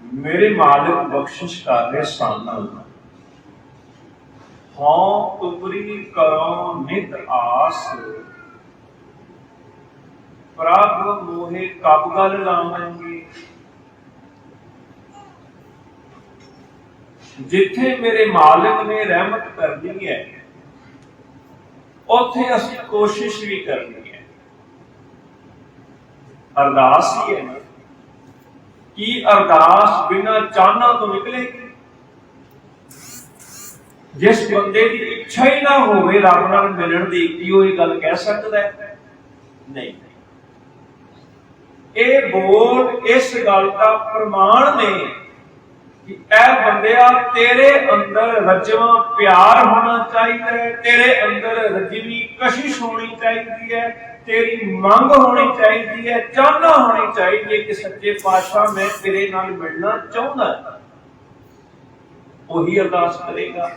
मेरे मालिक बख्शिश कर रहे सन। हाँ तुपरी करो नित आस, प्रभ मोहे कब गल लावेंगे। जिथे मेरे मालिक ने रहमत करनी है उथे असी कोशिश भी करनी है। अरदास ही है ना कि अरदास बिना चाहना तो निकलेगी। जिस बंदे की इच्छा ही ना हो रब नाल मिलण दी की वो गल कह सकता है? नहीं। ये बोल इस गल का प्रमाण ने कि ऐ बंदिया तेरे अंदर रजवा प्यार होना चाहिए, तेरे अंदर रजवी कशिश होनी चाहिए, तेरी मंग होनी चाहिए, चाहना होनी चाहिए कि सच्चे पातशाह मैं तेरे नाल मिलना चाहता। वही अरदास करेगा।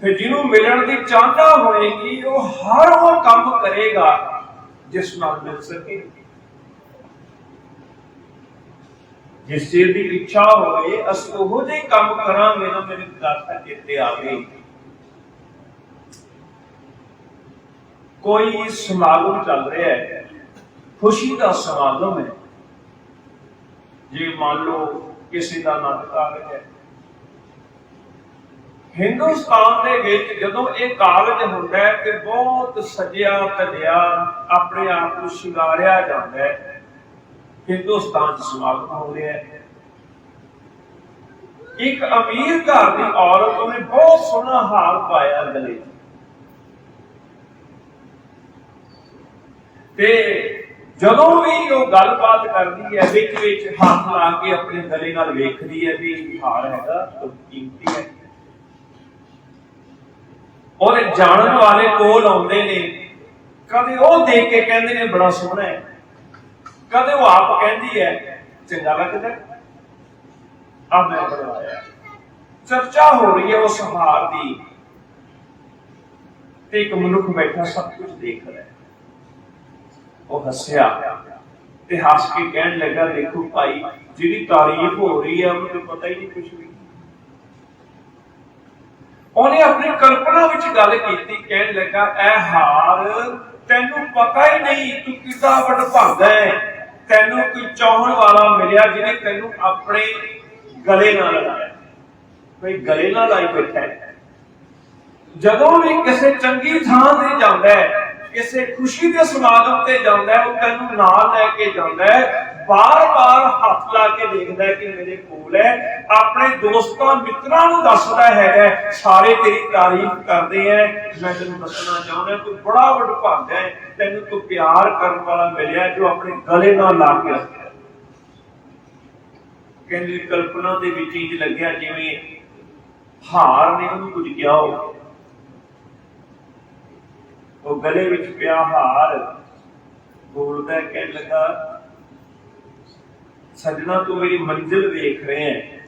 फिर जिन्हों मिलण की चाहना होएगी वो हर वो काम करेगा जिस नाल मिल सके। जिस चीज की इच्छा होए असीं ओहो जिहे काम करांगे ना। मेरे दाता चेते आ गई, कोई समागम चल रहा है, खुशी का समागम है। जे मान लो किसी का आनंद कारज है हिंदुस्तान दे विच, जदों यह कारज हुंदा है कि बहुत सजिया धजिया अपने आप को शिंगारिया जाता है। हिंदुस्तान समागम हो रहा है। एक अमीर घर की औरत उन्हें बहुत सोहना हार पाया गले ते जदों भी वो गलबात करती है विच विच हाथ ला के अपने गले नाल वेखदी है भी हार हैगा तो कीमती है। और जानन वाले कोल आउंदे ने, कदे वो देख के कहंदे ने बड़ा सोहना है, कदे वो आप कहती है चंगा लगता है। अब मैं बनवाया, चर्चा हो रही है उस हार की, एक मनुख बैठा सब कुछ देख रहा है। वो हसिया ते हस के कहने लगा देखो भाई जिहदी तारीफ हो रही है उन्हें पता ही नहीं कुछ भी। उन्हें अपनी कल्पना विच गल कीती, कहने लगा ऐ हार तैनू पता ही नहीं तू कितना वडभागा है, तैनू कोई चाहण वाला मिलिया जिन्हें तैनू अपने गले नाल लाया। भाई गले नाल लाई बैठा है। जदों भी किसी चंगी थां ते जांदा है, किसी खुशी के समागम से जाता है, वो तेन नाल लैके जाता है, बार बार हाथ ला के देखता है कि मेरे कोल है, अपने दोस्तों मित्रों को दसदा है, सारे तेरी तारीफ करते हैं। मैं तेन दसना चाहता तू बड़ा वडभागा है, तेन तो प्यार करने वाला मिलिया जो अपने गले नाल ला के रखा। कहंदी कल्पना दे विच इंज लग्या जिवें हार ने उन्हें कुछ किया हो। वो गले विच पिया हार बोलता है, कहने लगा सजना तू मेरी मंजिल देख रहे हैं,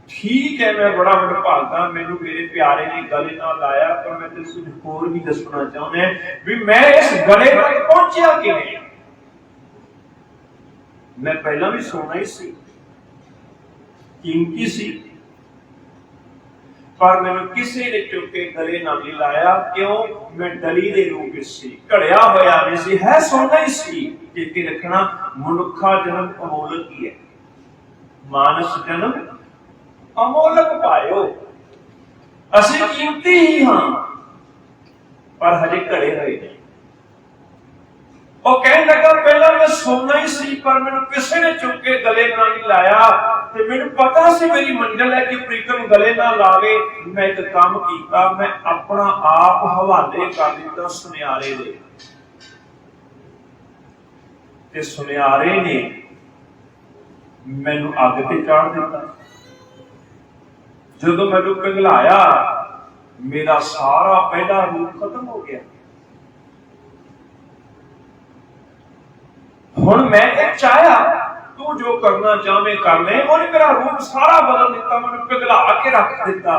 ठीक है मैं बड़ा वडभागा, मैनू मेरे प्यारे ने गले नाल लाया, पर मैं तेन कुछ होर भी दसना चाहना भी मैं इस गले तक पहुंचा किवें। मैं पहला भी सोना ही सी, कीमती सी, पर मैंने किसी ने चुक के गले नाल नहीं लाया। क्यों? मैं डली दे रूप विच सी, घड़िया होया नहीं सी, है सोना ही सी। चेते रखना मनुखा जन्म अमोलक ही है, मानस जन्म अमोलक पायो। असीं कीमती ही हाँ पर हजे घड़े हुए नहीं। और कहने लगा पहला मैं सोना ही सी, पर मैंने किसी ने चुक के गले नाल नहीं लाया, ते मैनू पता सी मेरी मंजिल है कि प्रीतम गले ना लावे। मैं एक काम किया, मैं अपना आप हवाले कर दिता सुनियारे दे, ते सुनियारे ने मैनू अग ते चाढ़ दिता। जदों मैनू पिघलाया मेरा सारा पहला रूप खत्म हो गया। हुण मैं चाहया तू जो करना चाहे कर ले, उन्हें मेरा रूप सारा बदल दिता, मैंने पिघला के रख दिता,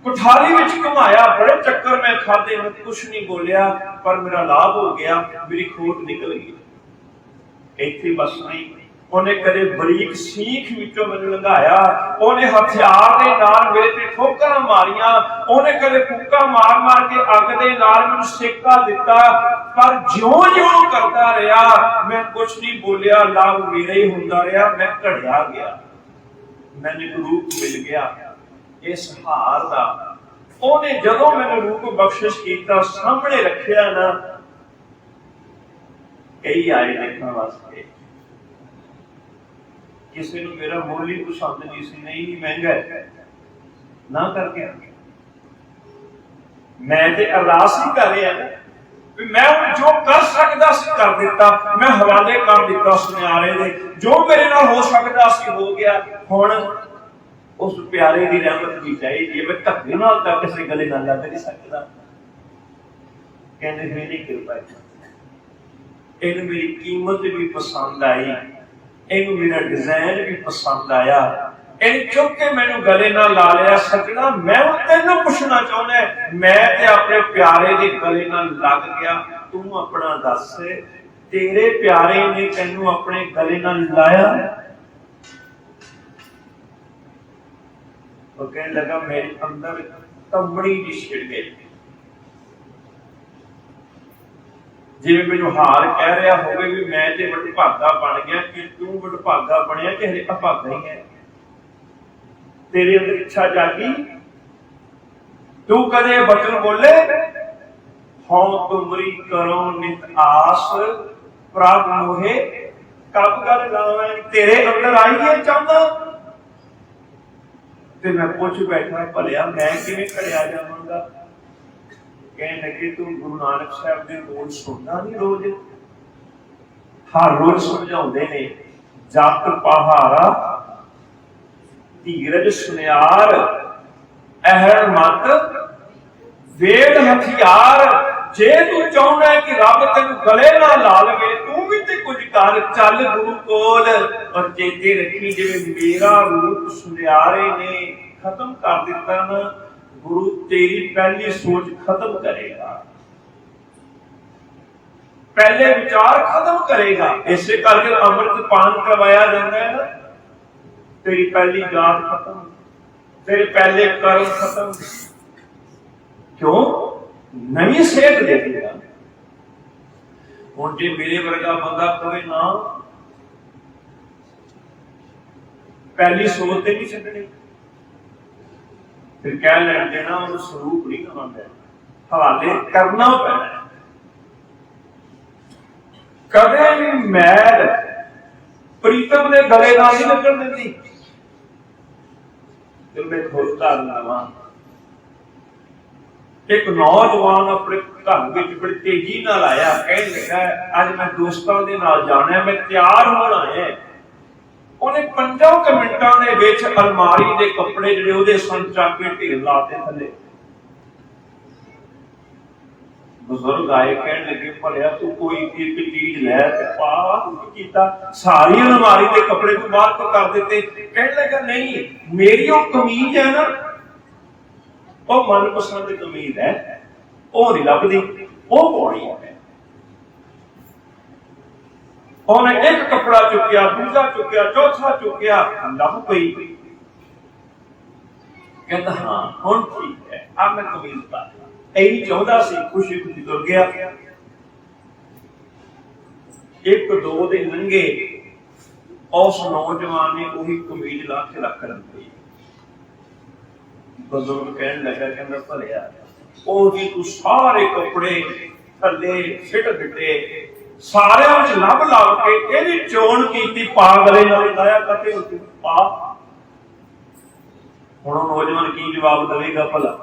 कुठारी विच घुमाया, बड़े चक्कर मैं खाधे, मैं कुछ नहीं बोलिया, पर मेरा लाभ हो गया, मेरी खोट निकल गई। इत्थे बस नहीं, ਉਹਨੇ ਕਦੇ ਬਰੀਕ ਸੀਖ ਵਿੱਚੋਂ ਮੈਨੂੰ ਲੰਘਾਇਆ, ਉਹਨੇ ਹਥਿਆਰ ਦੇ ਨਾਲ ਮੇਰੇ ਤੇ ਠੋਕਰਾਂ ਮਾਰੀਆਂ, ਉਹਨੇ ਕਦੇ ਫੂਕਾਂ ਮਾਰ ਮਾਰ ਕੇ ਅੱਗ ਦੇ ਨਾਲ ਮੈਨੂੰ ਸੇਕਾ ਦਿੱਤਾ, ਪਰ ਜਿਉਂ-ਜਿਉਂ ਕਰਦਾ ਰਿਹਾ ਮੈਂ ਕੁਛ ਨਹੀਂ ਬੋਲਿਆ, ਲਾਭ ਮੇਰਾ ਹੀ ਹੁੰਦਾ ਰਿਹਾ, ਮੈਂ ਘੜਿਆ ਗਿਆ। ਮੈਨੂੰ ਇੱਕ ਰੂਪ ਮਿਲ ਗਿਆ ਇਸ ਹਾਰ ਦਾ। ਉਹਨੇ ਜਦੋਂ ਮੈਨੂੰ ਰੂਪ ਬਖਸ਼ਿਸ਼ ਕੀਤਾ, ਸਾਹਮਣੇ ਰੱਖਿਆ ਨਾ, ਕਈ ਆਏ ਦੇਖਣ ਵਾਸਤੇ। ਕਿਸੇ ਨੂੰ ਮੇਰਾ ਮੁੱਲ ਹੀ ਪਸੰਦ ਨਹੀਂ ਸੀ, ਨਹੀਂ ਮਹਿੰਗਾ ਨਾ ਕਰਕੇ ਮੈਂ ਤੇ ਅਰਦਾਸ ਹੀ ਕਰ ਰਿਹਾ ਨਾ ਵੀ ਮੈਂ ਹੁਣ ਜੋ ਕਰ ਸਕਦਾ ਸੀ ਕਰ ਦਿੱਤਾ, ਮੈਂ ਹਵਾਲੇ ਕਰ ਦਿੱਤਾ ਸੁਨਿਆਰੇ ਦੇ, ਜੋ ਮੇਰੇ ਨਾਲ ਹੋ ਸਕਦਾ ਸੀ ਹੋ ਗਿਆ। ਹੁਣ ਉਸ ਪਿਆਰੇ ਦੀ ਰਹਿਮਤ ਵੀ ਚਾਹੀਦੀ ਹੈ। ਮੈਂ ਧੱਕੇ ਨਾਲ ਤਾਂ ਕਿਸੇ ਗਲੇ ਨਾਲ ਲੱਗ ਨਹੀਂ ਸਕਦਾ। ਕਹਿੰਦੇ ਮੇਰੀ ਕਿਰਪਾ, ਇਹਨੂੰ ਮੇਰੀ ਕੀਮਤ ਵੀ ਪਸੰਦ ਆਈ, ਇਹਨੂੰ ਮੇਰਾ ਡਿਜ਼ਾਈਨ ਵੀ ਪਸੰਦ ਆਇਆ, ਇਹਨੇ ਚੁੱਕ ਕੇ ਮੈਨੂੰ ਗਲੇ ਨਾਲ ਲਾ ਲਿਆ। ਸੱਜਣਾ, ਮੈਂ ਤੈਨੂੰ ਪੁੱਛਣਾ ਚਾਹੁੰਦਾ, ਮੈਂ ਤੇ ਆਪਣੇ ਪਿਆਰੇ ਦੇ ਗਲੇ ਨਾਲ ਲੱਗ ਗਿਆ, ਤੂੰ ਆਪਣਾ ਦੱਸ, ਤੇਰੇ ਪਿਆਰੇ ਨੇ ਤੈਨੂੰ ਆਪਣੇ ਗਲੇ ਨਾਲ ਲਾਇਆ? ਉਹ ਕਹਿਣ ਲੱਗਾ ਮੇਰੇ ਅੰਦਰ ਕੰਬਣੀ ਦੀ ਛਿੜ ਗਈ, ਜਿਵੇਂ ਮੈਨੂੰ ਹਾਰ ਕਹਿ ਰਿਹਾ ਹੋਵੇ ਵੀ ਮੈਂ ਤੇ ਵਡਭਾਗਾ ਬਣ ਗਿਆ, ਕਿ ਤੂੰ ਵਡਭਾਗਾ ਬਣਿਆ ਕਿ ਹਰੇ ਅਭਾਗਾ ਹੀ ਹੈ। ਤੇਰੇ ਅੰਦਰ ਇੱਛਾ ਜਾਗੀ, ਤੂੰ ਕਦੇ ਬਚਨ ਬੋਲੇ, ਹਉ ਤੁਮਰੀ ਕਰੋ ਨਿਤ ਆਸ, ਪ੍ਰਭ ਮੋਹੇ ਕਬ ਕਰ ਲਾਵੇਂ। ਤੇਰੇ ਅੰਦਰ ਆਈ ਹੈ ਚਾਹੁੰਦਾ, ਤੇ ਮੈਂ ਪੁੱਛ ਬੈਠਾ ਭਲਿਆ ਮੈਂ ਕਿਵੇਂ ਘੜਿਆ ਜਾਵਾਂਗਾ। ਕਹਿਣ ਲੱਗੇ ਤੂੰ ਗੁਰੂ ਨਾਨਕ ਸਾਹਿਬ ਦੇ ਬੋਲ ਸੁਣਦਾ ਨਹੀਂ ਰੋਜ਼? ਹਰ ਰੋਜ਼ ਸਮਝਾਉਂਦੇ ਨੇ, ਜਪ ਪਹਾਰਾ ਧੀਰਜ ਸੁਨਿਆਰ, ਅਹਰ ਮਤ ਵੇਦ ਹਥਿਆਰ। ਜੇ ਤੂੰ ਚਾਹੁੰਦਾ ਕਿ ਰੱਬ ਤੈਨੂੰ ਗਲੇ ਨਾਲ ਲਾ ਲਵੇ, ਤੂੰ ਵੀ ਤੇ ਕੁਝ ਕਰ, ਚੱਲ ਗੁਰੂ ਕੋਲ। ਔਰ ਚੇਤੇ ਰੱਖੀ, ਜਿਵੇਂ ਮੇਰਾ ਰੂਪ ਸੁਨਿਆਰੇ ਨੇ ਖਤਮ ਕਰ ਦਿੱਤਾ ਨਾ, ਗੁਰੂ ਤੇਰੀ ਪਹਿਲੀ ਸੋਚ ਖਤਮ ਕਰੇਗਾ, ਪਹਿਲੇ ਵਿਚਾਰ ਖਤਮ ਕਰੇਗਾ। ਇਸੇ ਕਰਕੇ ਅੰਮ੍ਰਿਤ ਪਾਨ ਕਰਵਾਇਆ ਜਾਂਦਾ ਹੈ ਨਾ, ਤੇਰੀ ਪਹਿਲੀ ਜਾਤ ਖਤਮ, ਤੇਰੇ ਪਹਿਲੇ ਕਰਮ ਖਤਮ। ਕਿਉਂ? ਨਵੀਂ ਸੇਧ ਦੇ ਦੇਗਾ। ਹੁਣ ਜੇ ਮੇਰੇ ਵਰਗਾ ਬੰਦਾ ਕਵੇ ਨਾ, ਪਹਿਲੀ ਸੋਚ ਤੇ ਨਹੀਂ ਛੱਡਣੀ, ਫਿਰ ਕਹਿ ਲੈਣ ਦੇਣਾ ਉਹਨੂੰ ਸਰੂਪ ਨਹੀਂ ਕਹਾਂਦਾ, ਹਵਾਲੇ ਕਰਨਾ ਪੈਣਾ। ਕਦੇ ਵੀ ਮੈਲ ਪ੍ਰੀਤਮ ਦੇ ਗਲੇ ਨਾਲ ਨਹੀਂ ਲੱਗਣ ਦਿੰਦੀ। ਤੇ ਮੈਂ ਖੋਲਦਾ ਨਵਾਂ, ਇੱਕ ਨੌਜਵਾਨ ਆਪਣੇ ਘਰ ਵਿੱਚ ਬੜੀ ਤੇਜ਼ੀ ਨਾਲ ਆਇਆ, ਕਹਿਣ ਲੱਗਾ ਅੱਜ ਮੈਂ ਦੋਸਤਾਂ ਦੇ ਨਾਲ ਜਾਣਾ, ਮੈਂ ਤਿਆਰ ਹੋਣ ਆਇਆ। ਉਹਨੇ 5 ਮਿੰਟਾਂ ਦੇ ਵਿੱਚ ਅਲਮਾਰੀ ਦੇ ਕੱਪੜੇ ਜਿਹੜੇ ਉਹਦੇ ਸਨ ਚੱਕ ਕੇ ਢੇਰ ਲਾਤੇ ਥੱਲੇ। ਬਜ਼ੁਰਗ ਆਏ, ਕਹਿਣ ਲੱਗੇ ਭਲਿਆ ਤੂੰ ਕੋਈ ਇੱਕ ਚੀਜ਼ ਲੈ ਤੇ ਪਾ, ਤੂੰ ਕੀਤਾ? ਸਾਰੀ ਅਲਮਾਰੀ ਦੇ ਕੱਪੜੇ ਤੂੰ ਬਾਹਰ ਤੋਂ ਕਰ ਦਿੱਤੇ। ਕਹਿਣ ਲੱਗਾ ਨਹੀਂ, ਮੇਰੀ ਉਹ ਕਮੀਜ਼ ਹੈ ਨਾ, ਉਹ ਮਨਪਸੰਦ ਕਮੀਜ਼ ਹੈ, ਉਹ ਨਹੀਂ ਲੱਭਦੀ, ਉਹ ਪਾਉਣੀ ਹੈ। ਉਹਨੇ ਇੱਕ ਕੱਪੜਾ ਚੁੱਕਿਆ, ਦੂਜਾ ਚੁੱਕਿਆ, ਚੌਥਾ ਚੁੱਕਿਆ, ਲੱਭ ਪਈ। ਕਹਿੰਦਾ ਹਾਂ ਹੁਣ ਠੀਕ ਹੈ, ਆ ਮੈਂ ਕਮੀਜ਼ ਪਾ। ਇਹੀ ਚਾਹੁੰਦਾ ਸੀ, ਖੁਸ਼ੀ ਖੁਸ਼ੀ ਤੁਰ ਗਿਆ। 1-2 ਦਿਨ ਲੰਘੇ, ਉਸ ਨੌਜਵਾਨ ਨੇ ਉਹੀ ਕਮੀਜ਼ ਲਾ ਕੇ ਰੱਖ ਲਈ। ਬਜ਼ੁਰਗ ਕਹਿਣ ਲੱਗਾ, ਕਹਿੰਦਾ ਭਲਿਆ ਉਹ ਜੀ ਤੂੰ ਸਾਰੇ ਕੱਪੜੇ ਥੱਲੇ ਸਿੱਟ ਦਿੱਤੇ, ਸਾਰਿਆਂ ਵਿੱਚ ਲੱਭ ਲੱਭ ਕੇ ਇਹਦੀ ਚੋਣ ਕੀਤੀ, ਪਾਗਲੇ ਨਾਲ ਲਾਇਆ ਕਦੇ ਉਸ ਪਾ। ਹੁਣ ਉਹ ਨੌਜਵਾਨ ਕੀ ਜਵਾਬ ਦੇਵੇਗਾ ਭਲਾ?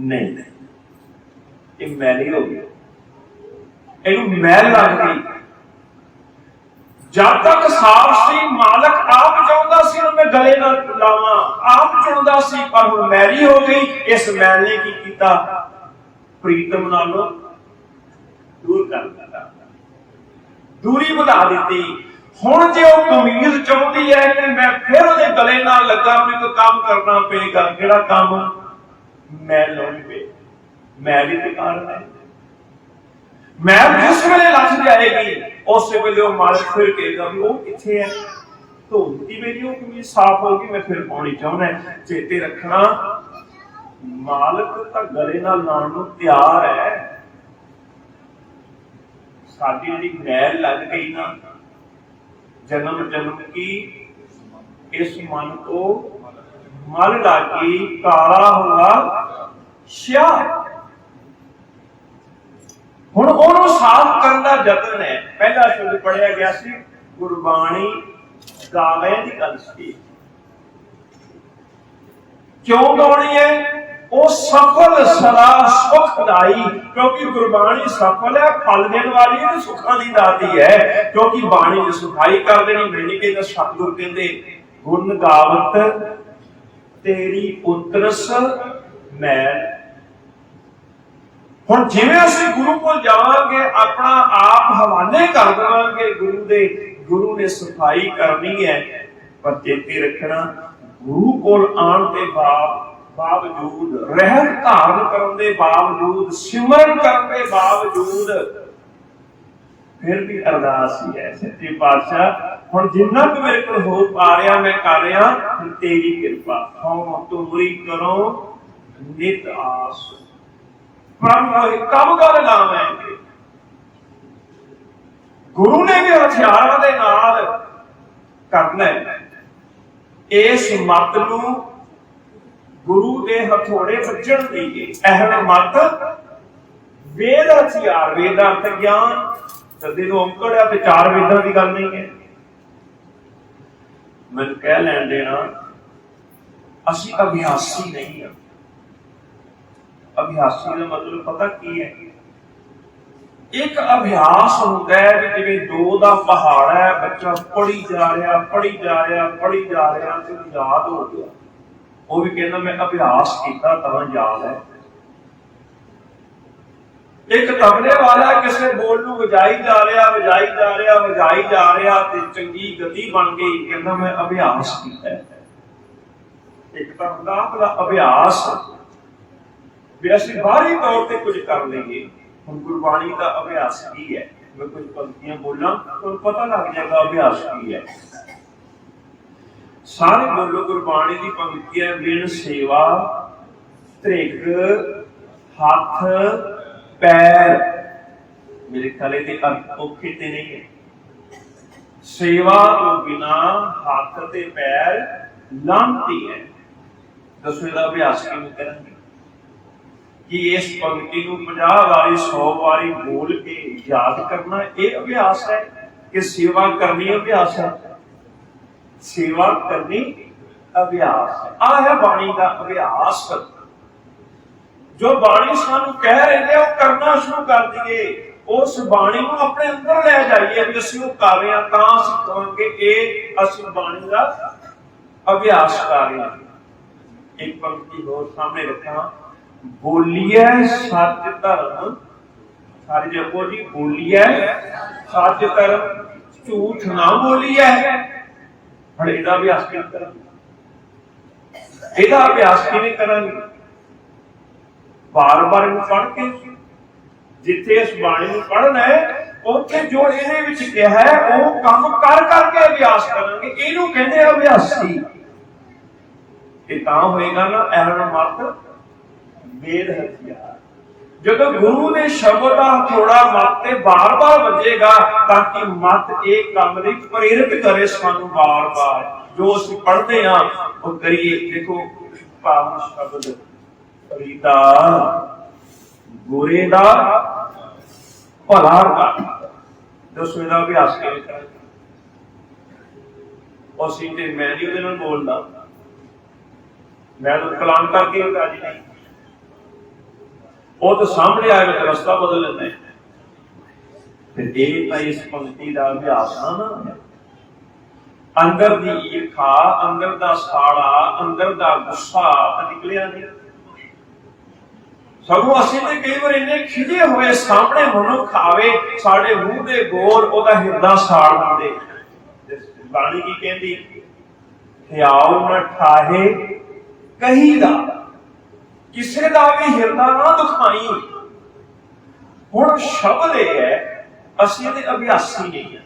ਨਹੀਂ, ਇਹ ਮੈਲੀ ਹੋ ਗਿਆ, ਇਹਨੂੰ ਮੈਲ ਲੱਗ ਗਈ। ਜਦ ਤੱਕ ਸਾਫ ਸੀ, ਮਾਲਕ ਆਪ ਚਾਹੁੰਦਾ ਸੀ ਉਹਨੂੰ ਮੈਂ ਗਲੇ ਨਾਲ ਲਾਵਾਂ, ਆਪ ਚੁਣਦਾ ਸੀ, ਪਰ ਹੁਣ ਮੈਲੀ ਹੋ ਗਈ। ਇਸ ਮੈਲ ਨੇ ਕੀ ਕੀਤਾ? ਪ੍ਰੀਤਮ ਨਾਲੋਂ ਦੂਰ ਕਰ ਦਿੱਤਾ, ਦੂਰੀ ਵਧਾ ਦਿੱਤੀ। ਹੁਣ ਜੇ ਉਹ ਕਮੀਜ਼ ਚਾਹੁੰਦੀ ਹੈ ਕਿ ਮੈਂ ਫਿਰ ਉਹਦੇ ਗਲੇ ਨਾਲ ਲੱਗਾ, ਮੈਨੂੰ ਕੋਈ ਕੰਮ ਕਰਨਾ ਪਏਗਾ। ਕਿਹੜਾ ਕੰਮ? ਮੈਲ ਲਾਉਣੀ ਪਏ। ਮੈਲ ਹੀ ਤੇ ਕਾਰਨ ਹੈ। ਮੈਲ ਜਿਸ ਵੇਲੇ ਲੱਥ ਜਾਏਗੀ, उस वेले मालिक फिर कहेगा भी वो किथे है, धोती मेरी वो कमीज साफ होगी, मैं फिर पानी चाहना है। चेते रखना मालिक तो गले नाल लाउण नूं तैयार है। साडी जिहड़ी मैल लग गई ना जन्म जन्म की, इस मन को मल लागी, काला हुआ स्याह। हुण ओनू साफ करने का यतन है। पहला शब्द पढ़िया गया सी गुरबाणी गावे की गल सी। क्यों गाउणी है? वो सफल सदा सुखदाई, क्योंकि गुरबाणी सफल है, फल देने वाली है, सुखा की दाती है। क्योंकि बाणी ने सफाई कर देनी। मैंने कहते सतगुर कहते गुण गावत तेरी उतरस मैल। हुण जिवें असीं गुरु कोल जावांगे, अपना आप हवाले कर देवांगे गुरु दे, गुरु ने सफाई करनी है। पर चेते रखना गुरु कोल आण दे बावजूद, रहत धारण करन दे बावजूद, सिमरन करन दे बावजूद फिर भी अरदास ही है सच्चे पातशाह हुण जिन्ना कि मेरे को हो पा रहा मैं कर रहा, तेरी कृपा हम तुमरी करो नित आस। कब गल लावेंगे? गुरु ने भी हथियारों के नाल करना है। इस मत नू गुरु के हथौड़े बजण दी अहम मत वेद हथियार, वेदांत ज्ञान सदी औंकड़ है, चार वेदां की गल नहीं है। मैनूं कह लैण देना असीं अभ्यासी नहीं है। अभ्यासी का मतलब पता की है? एक अभ्यास होता है कि जिवें दो दा पहाड़ है, बच्चा पढ़ी जा रहा पढ़ी जा रहा पढ़ी जा रहा तो याद हो गया, वो भी कहना मैं अभ्यास किया तां याद है। एक तबले वाला किसी बोल नूं वजाई जा रहा वजाई जा रहा वजाई जा रहा ते चंगी गति बन गई, कहना मैं अभ्यास किया। एक तो हुंदा अपना अभ्यास भी असीं बाहरी तौर पर कुछ कर लेंगे। हुण गुरबाणी का अभ्यास की है? मैं कुछ पंक्तियां बोला तो पता लग जाएगा अभ्यास की है। सारे बोलो गुरबाणी की पंक्तियां बिन सेवा त्रिग हाथ पैर, मेरे ख्याल के अर्थ औखे ते नहीं है। सेवा तो बिना हाथ ते पैर लांघती है। दसो इहदा अभ्यास किवें करांगे कि इस पंक्ति को 50 बारी 100 बारी बोल के याद करना यह अभ्यास है कि सेवा करनी अभ्यास है? सेवा करनी अभ्यास है। आ है बाणी का अभ्यास। जो बाणी सानू कह रही है वो करना शुरू कर दिए। उस बाणी को अपने अंदर ले जाइए भी असं कर रहे हैं तां असीं कहांगे कि असीं बाणी का अभ्यास कर रहे हैं। एक पंक्ति होर सामने रखा, बोलिए सच धर्म, सारी जपो जी बोलिए सच धर्म झूठ ना बोलिए। हम इसका अभ्यास किवें करांगे? इसका अभ्यास किवें करांगे? बार बार पढ़ के जिथे इस बाणी नूं पढ़ना है उत्थे जो इहदे विच कहा है वो काम कर करके अभ्यास करांगे। इहनूं कहंदे अभ्यासी। ये तां होएगा ना अहम मत वेद हथियार। जो गुरु ने शब्द का थोड़ा मत बार बार बजेगा ताकि मत एक काम लई प्रेरित करे सानू बार बार जो असीं पढ़ते हैं वो करिए। देखो पावन शब्द प्रीता गुरे दा भला कर। दसो इहदा अभ्यास किवें करांगे? असीं ते मैं नहीं उहदे नाल बोलदा, मैं तो कलाम करके राजी नहीं। वो तो सामने आए मैं रास्ता बदल लेते हैं। फिर इस पंक्ति का अभ्यास ना अंदर की ईर्खा, अंदर का साड़ा, अंदर का गुस्सा निकलिया नहीं। सगों असीं ते कई बार इन्ने खिजे हुए सामने मनुख आवे साडे मूंह दे गोल ओदा हिरदा साड़ दिंदे। बाणी की कहंदी हियाओ न ठाहे कहीं दा, किसी का भी हिरदा ना दुखाई। हुण शब्द यह है ਅਸੀਂ ਇਹਦੇ ਅਭਿਆਸੀ ਨਹੀਂ ਹਾਂ।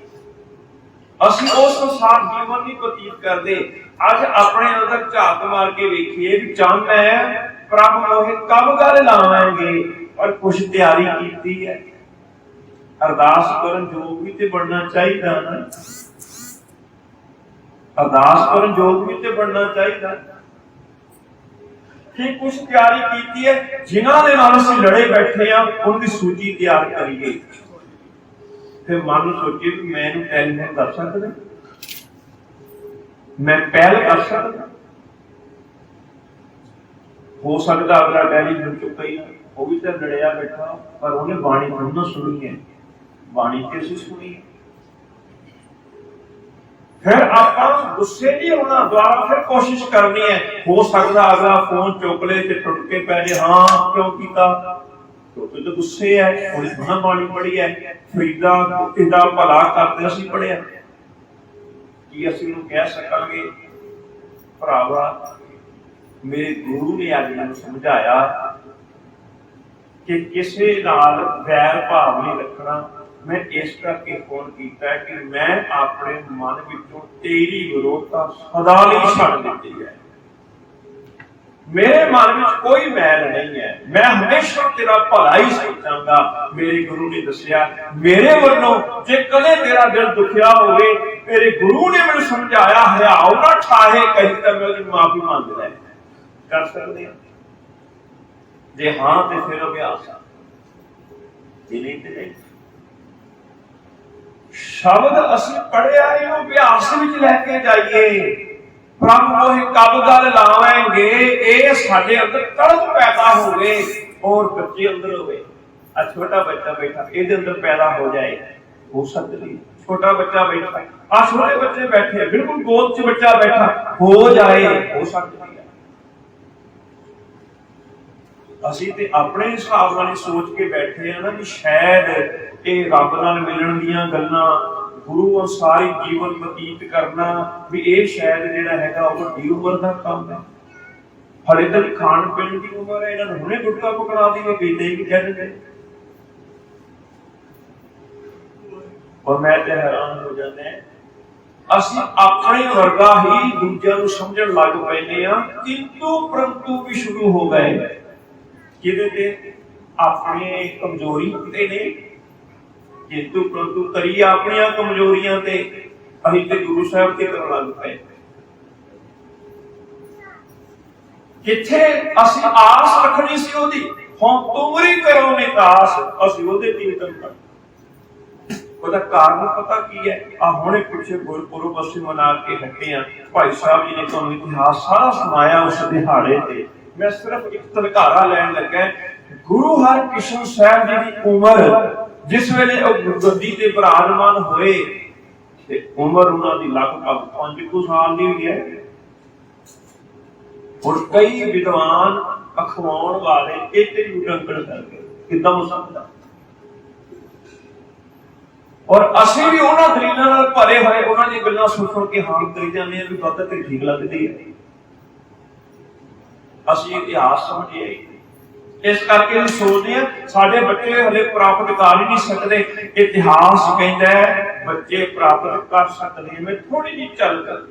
ਅਸੀਂ ਉਸ ਅਨੁਸਾਰ ਜੀਵਨ ਨਹੀਂ ਬਤੀਤ ਕਰਦੇ। ਅੱਜ ਆਪਣੇ ਅੰਦਰ ਝਾਤ ਮਾਰ ਕੇ ਵੇਖੀਏ ਵੀ ਚੰਨ ਹੈ ਪ੍ਰਭ ਮੋਹਿ ਕਬ ਗਲ ਲਾਵਾਂਗੇ, ਪਰ ਕੁਛ ਤਿਆਰੀ ਕੀਤੀ ਹੈ। ਅਰਦਾਸ ਕਰਨ ਯੋਗ ਵੀ ਤੇ ਬਣਨਾ ਚਾਹੀਦਾ ਨਾ, ਅਰਦਾਸ ਕਰਨ ਯੋਗ ਵੀ ਤੇ ਬਣਨਾ ਚਾਹੀਦਾ ਕਿ ਕੁਛ ਤਿਆਰੀ ਕੀਤੀ ਹੈ। ਜਿਨ੍ਹਾਂ ਦੇ ਨਾਲ ਅਸੀਂ ਲੜੇ ਬੈਠੇ ਆ ਉਹਨਾਂ ਦੀ ਸੂਚੀ ਤਿਆਰ ਕਰੀਏ। ਫਿਰ ਮਨ ਨੂੰ ਸੋਚੀਏ ਕਿ ਮੈਂ ਇਹਨੂੰ ਟੈਲੀਫੋਨ ਕਰ ਸਕਦਾ, ਮੈਂ ਪਹਿਲ ਕਰ ਸਕਦਾ। ਹੋ ਸਕਦਾ ਅਗਲਾ ਟੈਲੀਫੋਨ ਚੁੱਕਾ ਹੀ ਉਹ ਵੀ ਤਾਂ ਲੜਿਆ ਬੈਠਾ, ਪਰ ਉਹਨੇ ਬਾਣੀ ਨਾ ਸੁਣੀ ਹੈ, ਬਾਣੀ ਤੇ ਅਸੀਂ ਸੁਣੀ ਹੈ। ਫਿਰ ਆਪਾਂ ਗੁੱਸੇ ਨਹੀਂ ਹੋਣਾ, ਦੁਬਾਰਾ ਫਿਰ ਕੋਸ਼ਿਸ਼ ਕਰਨੀ ਹੈ। ਹੋ ਸਕਦਾ ਅਗਲਾ ਫੋਨ ਚੁੱਕ ਲੈ ਤੇ ਟੁੱਟ ਕੇ ਪੈ ਜਾਏ, ਹਾਂ ਕਿਉਂ ਕੀਤਾ, ਕਿਉਂਕਿ ਤਾਂ ਗੁੱਸੇ ਹੈ। ਉਹਨੇ ਸੁਣਾ ਬਾਣੀ ਪੜ੍ਹੀ ਹੈ, ਫਰੀਦਾ ਇਹਦਾ ਭਲਾ ਕਰਦੇ ਅਸੀਂ ਪੜ੍ਹਿਆ। ਕੀ ਅਸੀਂ ਉਹਨੂੰ ਕਹਿ ਸਕਾਂਗੇ ਭਰਾਵਾ ਮੇਰੇ ਗੁਰੂ ਨੇ ਅੱਜ ਮੈਨੂੰ ਸਮਝਾਇਆ ਕਿ ਕਿਸੇ ਨਾਲ ਵੈਰ ਭਾਵ ਨਹੀਂ ਰੱਖਣਾ। ਮੈਂ ਇਸ ਕਰਕੇ ਫੋਨ ਕੀਤਾ ਕਿ ਮੈਂ ਆਪਣੇ ਮਨ ਵਿੱਚੋਂ ਤੇਰੀ ਵਿਰੋਧਤਾ ਸਦਾ ਲਈ ਛੱਡ ਦਿੱਤੀ ਹੈ। ਮੇਰੇ ਮਨ ਵਿੱਚ ਕੋਈ ਮੈਲ ਨਹੀਂ ਹੈ, ਮੈਂ ਹਮੇਸ਼ਾ ਤੇਰਾ ਭਲਾ ਹੀ ਸੋਚਾਂਗਾ। ਮੇਰੇ ਗੁਰੂ ਨੇ ਦੱਸਿਆ ਮੇਰੇ ਵੱਲੋਂ ਜੇ ਕਦੇ ਤੇਰਾ ਦਿਲ ਦੁਖਿਆ ਹੋਵੇ, ਮੇਰੇ ਗੁਰੂ ਨੇ ਮੈਨੂੰ ਸਮਝਾਇਆ ਹਿਆਉ ਨਾ ਠਾਹੇ ਕਹੀ ਤਾਂ ਮੈਂ ਉਹਦੀ ਮਾਫੀ ਮੰਗ ਲੈ। ਕਰ ਸਕਦੇ ਹਾਂ? ਜੇ ਹਾਂ ਤੇ ਫਿਰ ਅਭਿਆਸ ਆ, ਜੇ ਨਹੀਂ ਤੇ ਨਹੀਂ। ਸ਼ਬਦ ਅਸੀਂ ਪੜ੍ਹਿਆ ਇਹਨੂੰ ਅਭਿਆਸ ਵਿੱਚ ਲੈ ਕੇ ਜਾਈਏ। ਪ੍ਰਭ ਮੋਹਿ ਕਬ ਗਲ ਲਾਵਾਂਗੇ, ਇਹ ਸਾਡੇ ਅੰਦਰ ਤੜਪ ਪੈਦਾ ਹੋਵੇ ਔਰ ਬੱਚੇ ਅੰਦਰ ਹੋਵੇ। ਆ ਛੋਟਾ ਬੱਚਾ ਬੈਠਾ ਇਹਦੇ ਅੰਦਰ ਪੈਦਾ ਹੋ ਜਾਏ, ਹੋ ਸਕਦੀ। ਛੋਟਾ ਬੱਚਾ ਬੈਠਾ, ਆ ਛੋਟੇ ਬੱਚੇ ਬੈਠੇ ਬਿਲਕੁਲ ਗੋਦ 'ਚ ਬੱਚਾ ਬੈਠਾ ਹੋ ਜਾਏ, ਹੋ ਸਕਦੀ ਹੈ। ਅਸੀਂ ਤੇ ਆਪਣੇ ਹਿਸਾਬ ਨਾਲ ਹੀ ਸੋਚ ਕੇ ਬੈਠੇ ਆ ਨਾ ਵੀ ਸ਼ਾਇਦ ਇਹ ਰੱਬ ਨਾਲ ਮਿਲਣ ਦੀਆਂ ਗੱਲਾਂ, ਗੁਰੂ ਅਨੁਸਾਰੀ ਜੀਵਨ ਬਤੀਤ ਕਰਨਾ, ਵੀ ਇਹ ਸ਼ਾਇਦ ਜਿਹੜਾ ਹੈਗਾ ਉਹ ਵੱਡੀ ਉਮਰ ਦਾ ਕੰਮ ਹੈ। ਹਲੇ ਤੱਕ ਖਾਣ ਪੀਣ ਦੀ ਉਮਰ ਹੈ, ਇਹਨਾਂ ਨੂੰ ਹੁਣੇ ਗੁਟਕਾ ਪਕੜਾ ਦੀਏ ਪੀਤੇ ਹੀ ਕਹਿੰਦੇ। ਔਰ ਮੈਂ ਤੇ ਹੈਰਾਨ ਹੋ ਜਾਂਦਾ, ਅਸੀਂ ਆਪਣੇ ਵਰਗਾ ਹੀ ਦੂਜਿਆਂ ਨੂੰ ਸਮਝਣ ਲੱਗ ਪੈਂਦੇ ਆ। ਕਿੰਤੂ ਪਰੰਤੂ ਵੀ ਸ਼ੁਰੂ ਹੋ ਗਏ ਜਿਹਦੇ ਤੇ ਆਪਣੇ ਕਮਜ਼ੋਰੀ ਤੇ ਨੇ। ਕਿੰਤੂ ਪਰੰਤੂ ਕਰੀ ਆਪਣੀਆਂ ਕਮਜ਼ੋਰੀਆਂ ਤੇ, ਅਸੀਂ ਤੇ ਗੁਰੂ ਸਾਹਿਬ ਤੇ ਕਰਨ ਲੱਗ ਪਏ। ਕਿੱਥੇ ਅਸੀਂ ਆਸ ਰੱਖਣੀ ਸੀ ਉਹਦੀ, ਹੁਣ ਤੁਮਰੀ ਕਰੋ ਨਿਕਾਸ, ਅਸੀਂ ਉਹਦੇ ਤੇ ਉਤਰ ਪਏ। ਉਹਦਾ ਕਾਰਨ ਪਤਾ ਕੀ ਹੈ? ਆ ਹੁਣੇ ਪਿੱਛੇ ਗੁਰਪੁਰਬ ਅਸੀਂ ਮਨਾ ਕੇ ਹਟੇ ਆ। ਭਾਈ ਸਾਹਿਬ ਜੀ ਨੇ ਤੁਹਾਨੂੰ ਇਤਿਹਾਸ ਸਾਰਾ ਸੁਣਾਇਆ ਉਸ ਦਿਹਾੜੇ ਤੇ। ਮੈਂ ਸਿਰਫ ਇੱਕ ਤਲਕਾਰਾ ਲੈਣ ਲੱਗਾ। ਗੁਰੂ ਹਰਕ੍ਰਿਸ਼ਨ ਸਾਹਿਬ ਜੀ ਦੀ ਉਮਰ ਜਿਸ ਵੇਲੇ ਉਹ ਗੱਦੀ ਤੇ ਬਿਰਾਜਮਾਨ ਹੋਏ ਤੇ ਉਮਰ ਉਹਨਾਂ ਦੀ ਲਗਭਗ 5 ਸਾਲ ਦੀ ਹੋਈ ਹੈ। ਹੁਣ ਕਈ ਵਿਦਵਾਨ ਅਖਵਾਉਣ ਵਾਲੇ ਇੱਥੇ ਹੀ ਉਟੰਕਣ ਕਰਦੇ ਕਿੱਦਾਂ ਹੋ ਸਕਦਾ। ਔਰ ਅਸੀਂ ਵੀ ਉਹਨਾਂ ਦਲੀਲਾਂ ਨਾਲ ਭਰੇ ਹੋਏ ਉਹਨਾਂ ਦੀਆਂ ਗੱਲਾਂ ਸੁਣ ਕੇ ਹਾਂ ਕਰੀ ਜਾਂਦੇ ਆ ਵੀ ਗੱਲ ਤੇ ਠੀਕ ਲੱਗਦੀ ਹੈ। ਅਸੀਂ ਇਤਿਹਾਸ ਸਮਝੀਏ, ਇਸ ਕਰਕੇ ਅਸੀਂ ਸੋਚਦੇ ਹਾਂ ਸਾਡੇ ਬੱਚੇ ਹਲੇ ਪ੍ਰਾਪਤ ਕਰ ਹੀ ਨਹੀਂ ਸਕਦੇ। ਇਤਿਹਾਸ ਕਹਿੰਦਾ ਬੱਚੇ ਪ੍ਰਾਪਤ ਕਰ ਸਕਦੇ। ਮੈਂ ਥੋੜੀ ਜਿਹੀ ਚੱਲ ਕਰ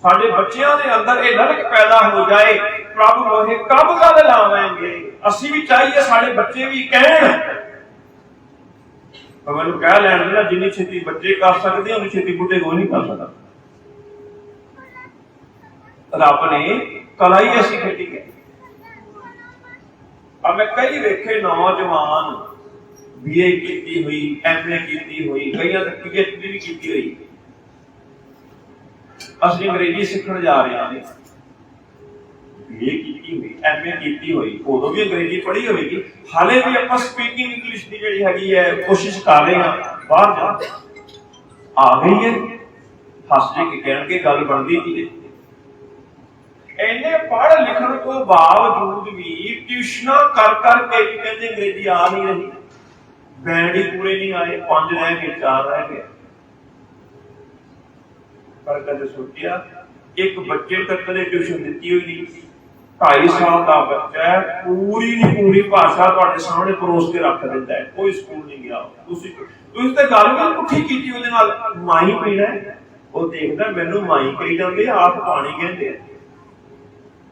ਸਾਡੇ ਬੱਚਿਆਂ ਦੇ ਅੰਦਰ ਇਹ ਲਲਕ ਪੈਦਾ ਹੋ ਜਾਏ, ਪ੍ਰਭ ਮੋਹਿ ਕਬ ਗਲ ਲਾਵਾਂਗੇ। ਅਸੀਂ ਵੀ ਚਾਹੀਏ ਸਾਡੇ ਬੱਚੇ ਵੀ ਕਹਿਣ, ਪਰ ਮੈਨੂੰ ਕਹਿ ਲੈਣ ਦੇ, ਜਿੰਨੀ ਛੇਤੀ ਬੱਚੇ ਕਰ ਸਕਦੇ ਉਨੀ ਛੇਤੀ ਬੁੱਢੇ ਕੋਈ ਨਹੀਂ ਕਰ ਸਕਦਾ। ਰੱਬ ਨੇ ਕਲਾ ਹੀ ਐਸੀ ਖੇਡੀ ਹੈ। ਮੈਂ ਕਈ ਵੇਖੇ ਨੌਜਵਾਨ BA ਕੀਤੀ ਹੋਈ, MA ਕੀਤੀ ਹੋਈ, ਕਈਆਂ ਨੇ PhD ਵੀ ਕੀਤੀ ਹੋਈ। ਅਸੀਂ ਅੰਗਰੇਜ਼ੀ ਸਿੱਖਣ ਜਾ ਰਹੇ ਹਾਂ, BA ਕੀਤੀ ਹੋਈ, MA ਕੀਤੀ ਹੋਈ, ਉਦੋਂ ਵੀ ਅੰਗਰੇਜ਼ੀ ਪੜ੍ਹੀ ਹੋਵੇਗੀ। ਹਾਲੇ ਵੀ ਆਪਾਂ ਸਪੀਕਿੰਗ ਇੰਗਲਿਸ਼ ਦੀ ਜਿਹੜੀ ਹੈਗੀ ਹੈ ਕੋਸ਼ਿਸ਼ ਕਰ ਰਹੇ ਹਾਂ। ਬਾਹਰ ਜਾ ਆ ਗਈ ਹੈ, ਹੱਸ ਕੇ ਕਹਿਣਗੇ ਗੱਲ ਬਣਦੀ ਕੀ ਹੈ। ਇੰਨੇ ਪੜ੍ਹ ਲਿਖਣ ਤੋਂ ਬਾਵਜੂਦ ਵੀ ਟਿਊਸ਼ਨਾਂ ਕਰ ਕਰਕੇ ਵੀ ਕਹਿੰਦੇ ਅੰਗਰੇਜ਼ੀ ਆ ਨਹੀਂ ਰਹੀ। ਬੈਂਡ ਹੀ ਪੂਰੇ ਨਹੀਂ ਆਏ, 5 ਰਹਿ ਗਏ, 4 ਰਹਿ ਗਏ। ਪਰ ਕਦੇ ਸੋਚਿਆ ਇੱਕ ਬੱਚੇ ਤੱਕ ਕਦੇ ਟਿਊਸ਼ਨ ਦਿੱਤੀ ਹੋਈ ਨਹੀਂ। 2.5 ਸਾਲ ਦਾ ਬੱਚਾ ਹੈ, ਪੂਰੀ ਦੀ ਪੂਰੀ ਭਾਸ਼ਾ ਤੁਹਾਡੇ ਸਾਹਮਣੇ ਪਰੋਸ ਕੇ ਰੱਖ ਦਿੰਦਾ ਹੈ। ਕੋਈ ਸਕੂਲ ਨਹੀਂ ਗਿਆ, ਤੁਸੀਂ ਤਾਂ ਗੱਲ ਵੀ ਪੁੱਠੀ ਕੀਤੀ ਉਹਦੇ ਨਾਲ। ਮਾਈ ਪੀਣਾ ਉਹ ਦੇਖਦਾ ਮੈਨੂੰ ਮਾਈ ਕਹੀ ਜਾਂਦੇ, ਆਪ ਪਾਣੀ ਕਹਿੰਦੇ ਆ,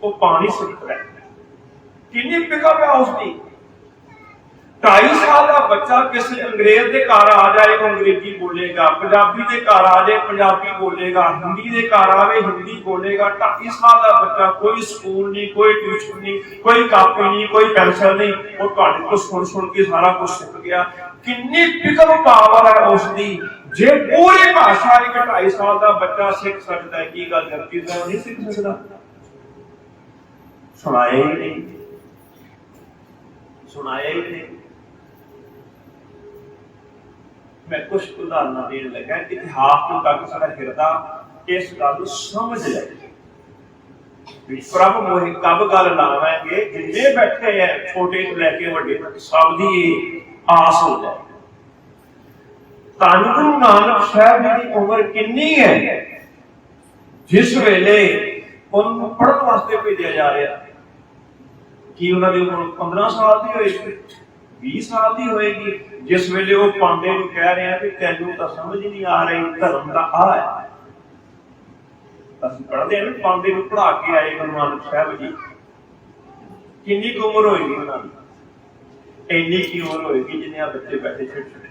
ਉਹ ਪਾਣੀ ਸਿੱਖਦਾ। ਕਿੰਨੀ ਪਿਕਅਪ ਹੈ ਉਸਦੀ। 2.5 ਸਾਲ ਦਾ ਬੱਚਾ ਕਿਸੇ ਅੰਗਰੇਜ਼ ਦੇ ਘਰ ਆ ਜਾਏ ਉਹ ਅੰਗਰੇਜ਼ੀ ਬੋਲੇਗਾ, ਪੰਜਾਬੀ ਦੇ ਘਰ ਆ ਜਾਏ ਪੰਜਾਬੀ ਬੋਲੇਗਾ, ਹਿੰਦੀ ਦੇ ਘਰ ਆਵੇ ਹਿੰਦੀ ਬੋਲੇਗਾ। 2.5 ਸਾਲ ਦਾ ਬੱਚਾ ਕੋਈ ਸਕੂਲ ਨਹੀਂ, ਕੋਈ ਟਿਊਸ਼ਨ ਨਹੀਂ, ਕੋਈ ਕਾਪੀ ਨਹੀਂ, ਕੋਈ ਪੈਨਸਲ ਨਹੀਂ, ਉਹ ਤੁਹਾਡੇ ਤੋਂ ਸੁਣ ਕੇ ਸਾਰਾ ਕੁਝ ਸਿੱਖ ਗਿਆ। ਕਿੰਨੀ ਪਿਕਅਪ ਪਾਵਰ ਹੈ ਉਸਦੀ। ਜੇ ਪੂਰੀ ਭਾਸ਼ਾ ਇੱਕ 2.5 ਸਾਲ ਦਾ ਬੱਚਾ ਸਿੱਖ ਸਕਦਾ ਹੈ, ਕੀ ਗੱਲ ਜਰਤੀ ਦਾ ਨਹੀਂ ਸਿੱਖ ਸਕਦਾ? ਸੁਣਾਇਆ ਹੀ ਨਹੀਂ, ਸੁਣਾਇਆ ਹੀ ਨਹੀਂ। मैं कुछ उदाहरण देने लगा, इतिहास तो तक सारा गिरदा इस गल को समझ ले। प्रभ मोहि कब गल लावेंगे, जिन्ने बैठे हैं छोटे तो लैके वड्डे तक सब दी आस हो जाए। धन गुरु नानक साहब जी की उम्र कितनी है जिस वेले उन्होंने पढ़ने वास्ते भेजा जा रहा? कि उन्होंने उम्र 15 साल की होएगी, 20 साल की होएगी, जिस वेले वो पांडे को कह रहे हैं कि तेनू तो समझ नहीं आ रही धर्म का आ है। असं पढ़ते हैं पांडे को पढ़ा के आए गुरु नानक साहब जी। कितनी उम्र होएगी उन्होंने? इन्नी की उम्र होएगी जिन्हें बच्चे बैठे छोटे छोटे।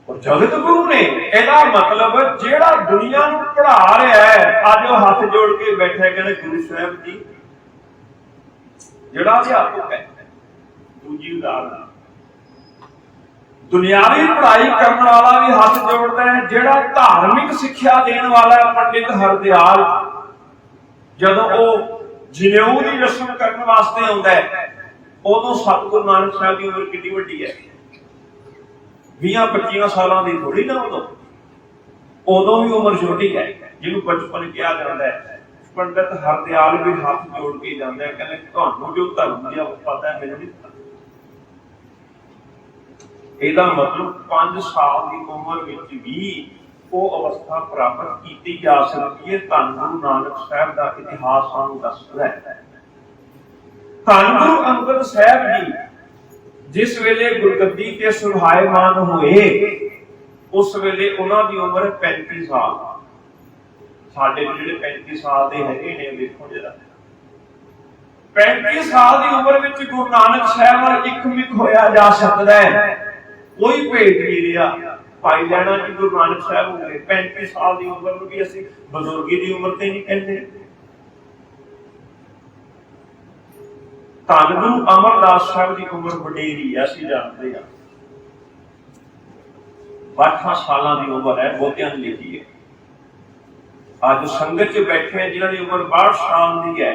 और जगत गुरु ने ਇਹਦਾ मतलब ਜਿਹੜਾ दुनिया ਨੂੰ पढ़ा रहा है, ਅੱਜ ਉਹ ਹੱਥ जोड़ के बैठे कहने गुरु साहब जी ਜਿਹੜਾ ਅਧਿਆਪਕ ਹੈ। दूजी उदाहरण, दुनियावी पढ़ाई करने वाला भी हाथ जोड़ता है, जेड़ा धार्मिक शिक्षा देने वाला है पंडित हरदयाल, जदों वो जनेऊ की रस्म करने वास्ते आउंदा है, उदों सतगुरु नानक साहब की उम्र कितनी वड्डी है? 20-25 सालों की थोड़ी ना, उदों भी उम्र छोटी है, जिन्होंने बचपन कहा जाता है। पंडित हरदयाल भी हाथ जोड़ के जाता है, कहते तुहानू जो धर्म दी पता है मैनूं नहीं पता। ਇਹਦਾ मतलब 5 साल की उम्र ਵਿੱਚ भी वो अवस्था प्राप्त की जा सकती है। धन गुरु नानक साहब का इतिहास सानू दसदा है। धन गुरु अंगद साहब जी जिस वेले गुरगद्दी ते सुभायमान होए, उस वेले उन्हां दी उम्र 35 साल। साडे ਜਿਹੜੇ 35 साल ਦੇ ਹੈਗੇ ਨੇ, ਦੇਖੋ ਜਰਾ 35 साल की उम्र ਵਿੱਚ गुरु नानक साहब ਨਾਲ ਇੱਕ ਮਿਕ ਹੋਇਆ ਜਾ ਸਕਦਾ ਹੈ। कोई भेद नहीं रहा। पाई लैना कि गुरु नानक साहब हो गए 35 साल की उम्र में भी असं बजुर्गी की उम्र तो नहीं कहते। धन गुरु अमरदास साहब की उम्र वडेरी है, असं जानते हैं 62 साल की उम्र है, बहुतियां ने लिखी है। आज संगत च बैठे हैं जिन्हों की उम्र 62 साल की है,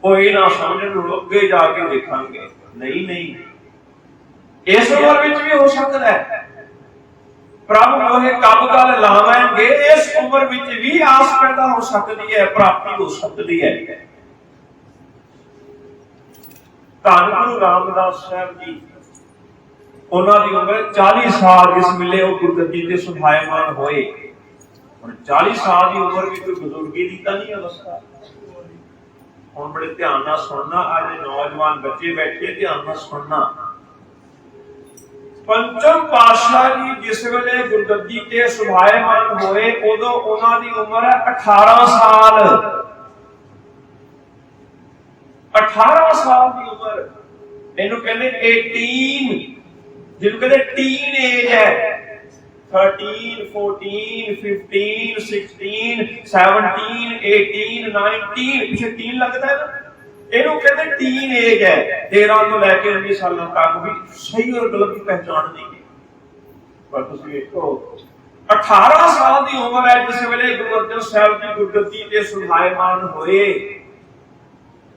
वो ये ना समझ अगे जाके देखेंगे नहीं नहीं इस उम्र में भी हो सकता है। प्रभु मोहे कब गल लावेंगे, इस उम्र में भी आस पैदा हो सकती है, प्राप्ति हो सकती है। धन गुरु रामदास साहब जी उन्होंने उम्र 40 साल जिस मिले वो गुरगद्दी से सुभायमान होए। 40 साल की उम्र भी कोई बुजुर्गी की तो नहीं अवस्था। हम बड़े ध्यान नाल सुनना, आज नौजवान बच्चे बैठे ध्यान नाल सुनना। पंचम पातशाह जी जिस वेले गुरगद्दी ते सुभायमान होए, उदों उन्हां दी उम्र है 18 साल। 18 साल की उम्र, इहनूं कहंदे 18, जिहनूं कहंदे टीन एज है। 13, 14, 15, 16, 17, 18, 19 पीछे 3 लगता है ना, इहनूं कहंदे टीन एज है। 13 तो लैके 19 साल तक भी सही और गलत की पहचान नहीं है। पर तुसीं देखो 18 साल की उम्र है जिस वेले गुरु अर्जन साहब जी गुरगद्दी ते सुभायमान होए।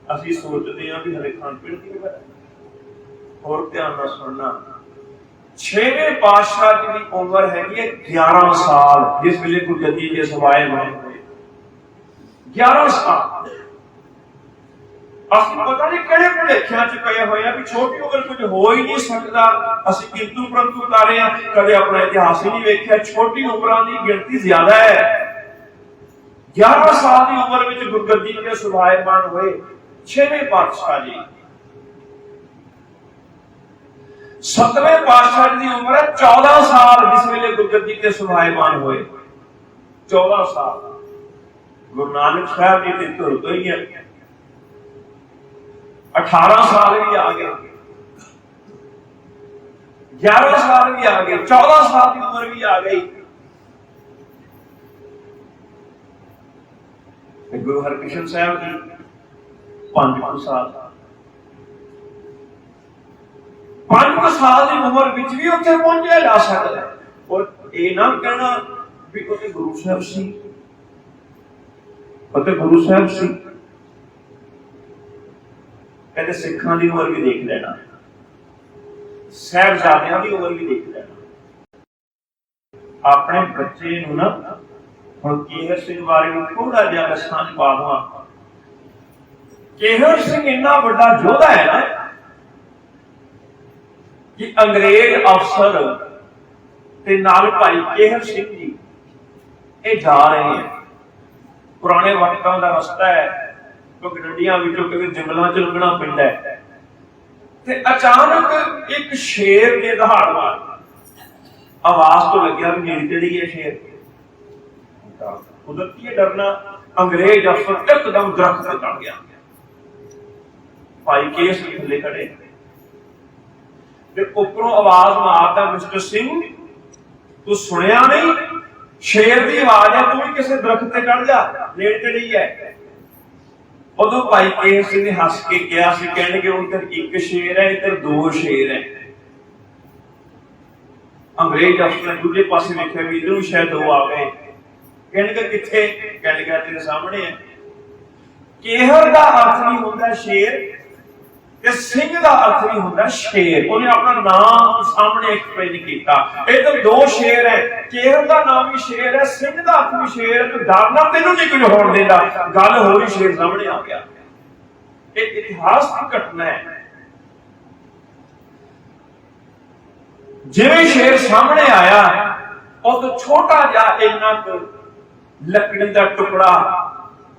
ਅਸੀਂ सोचते हैं भी हरे खान पीण की है। और ध्यान नाल सुनना, 6वें पातशाह जी की उम्र हैगी 11 साल जिस वेले गुरगद्दी ते सुभायमान होए। 11 साल ਅਸੀਂ ਪਤਾ ਨਹੀਂ ਕਿਹੜੇ ਭੁਲੇਖਿਆਂ ਚ ਪਏ ਹੋਏ ਆ ਵੀ ਛੋਟੀ ਉਮਰ ਕੁਝ ਹੋ ਹੀ ਨਹੀਂ ਸਕਦਾ। ਅਸੀਂ ਕਿੰਤੂ ਪ੍ਰੰਤੂ ਕਰ ਰਹੇ ਆ, ਕਦੇ ਆਪਣਾ ਇਤਿਹਾਸ ਹੀ ਨਹੀਂ ਵੇਖਿਆ। ਛੋਟੀ ਉਮਰਾਂ ਦੀ ਗਿਣਤੀ ਜ਼ਿਆਦਾ ਹੈ। 11 साल की उम्र में गुरगद्दी के सुभायमान हुए 6वें पातशाह जी। 7वें पातशाह जी की उम्र है 14 साल जिस वेले गुरगद्दी के सुभायमान हुए। 14 साल गुरु नानक साहब जी की धुर तो ही है। 18 साल भी आ गए, 11 साल भी आ गए, 14 साल की उम्र भी आ गई। गुरु हरकृष्ण साहब जी 5 साल, 5 साल की उम्र विच भी उत्थे पहुंचा जा सकता है। और ये ना कहना भी उसे गुरु साहब सी, गुरु साहब सी कहते सिखां की उम्र भी देख लेना, साहिबजादियां की उम्र भी देख लेना। अपने बच्चे नूं ना हुण केहर सिंह बारे में थोड़ा जिहा दस्सां पा दवां। केहर सिंह इन्ना बड़ा योद्धा है ना कि अंग्रेज अफसर ते नाल भाई केहर सिंह जी ये जा रहे हैं। पुराने वक्तां दा रस्ता है, क्योंकि डंडियां विचों किते जंगलां च लंघना पैंदा है। ते अचानक एक शेर ने दहाड़ मार, आवाज तो लग्या भी नेड़े तेड़ी है शेर। कुदरती डरना, अंग्रेज अफसर एकदम दरख्त पे चढ़ गया। भाई केस थले खड़े उपरों आवाज मारता, मिस्टर सिंह तू सुनिया नहीं, शेर की आवाज है, तू भी किसी दरख्त पे चढ़ जा, नेड़े तेड़ी है। उदों भाई केस सिंह ने हस के कहा, कहने उधर एक शेर है, इधर 2 शेर है। अंग्रेज अफसर ने दूजे पासे देखा भी इधर शायद 2 आ गए। कहने किथे, कहने तेरे सामने है। केहर का अर्थ नहीं होता शेर, सिंह का अर्थ नहीं होता शेर। उन्हें अपना नाम सामने एक्सप्लेन किया। इधर 2 शेर है, केहर का नाम भी शेर है, सिंह का अर्थ भी शेर है। तो डरना तेनों नहीं कुछ होने देता, गल हो रही शेर सामने आ गया। एक इतिहास की घटना है। जिवें शेर सामने आया और तो छोटा जा इन्ना लकड़ी का टुकड़ा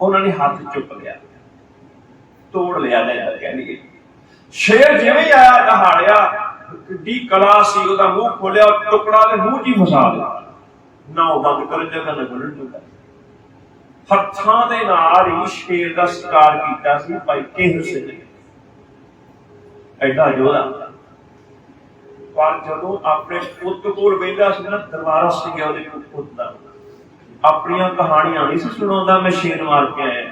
उन्होंने हाथ चुक लिया, तोड़ लिया। कह लीए शेर जिवें आया दहाड़िया, डी कला सी ओदा मुंह खोलिया, टुकड़ा दे मुंह च फसा लिया। ना बंद कर जगह न खुलण दिंदा। हत्थां दे नाल ही शेर दा शिकार कीता सी भाई केहर सिंह ने, एडा योद्धा। पर जदों अपने पुੱਤ कोल बैठा सी ना, दरबारा सिंह ओदे पुੱਤ दा अपनियां कहानियां नहीं सी सुणाउंदा, मैं शेर मार के आया।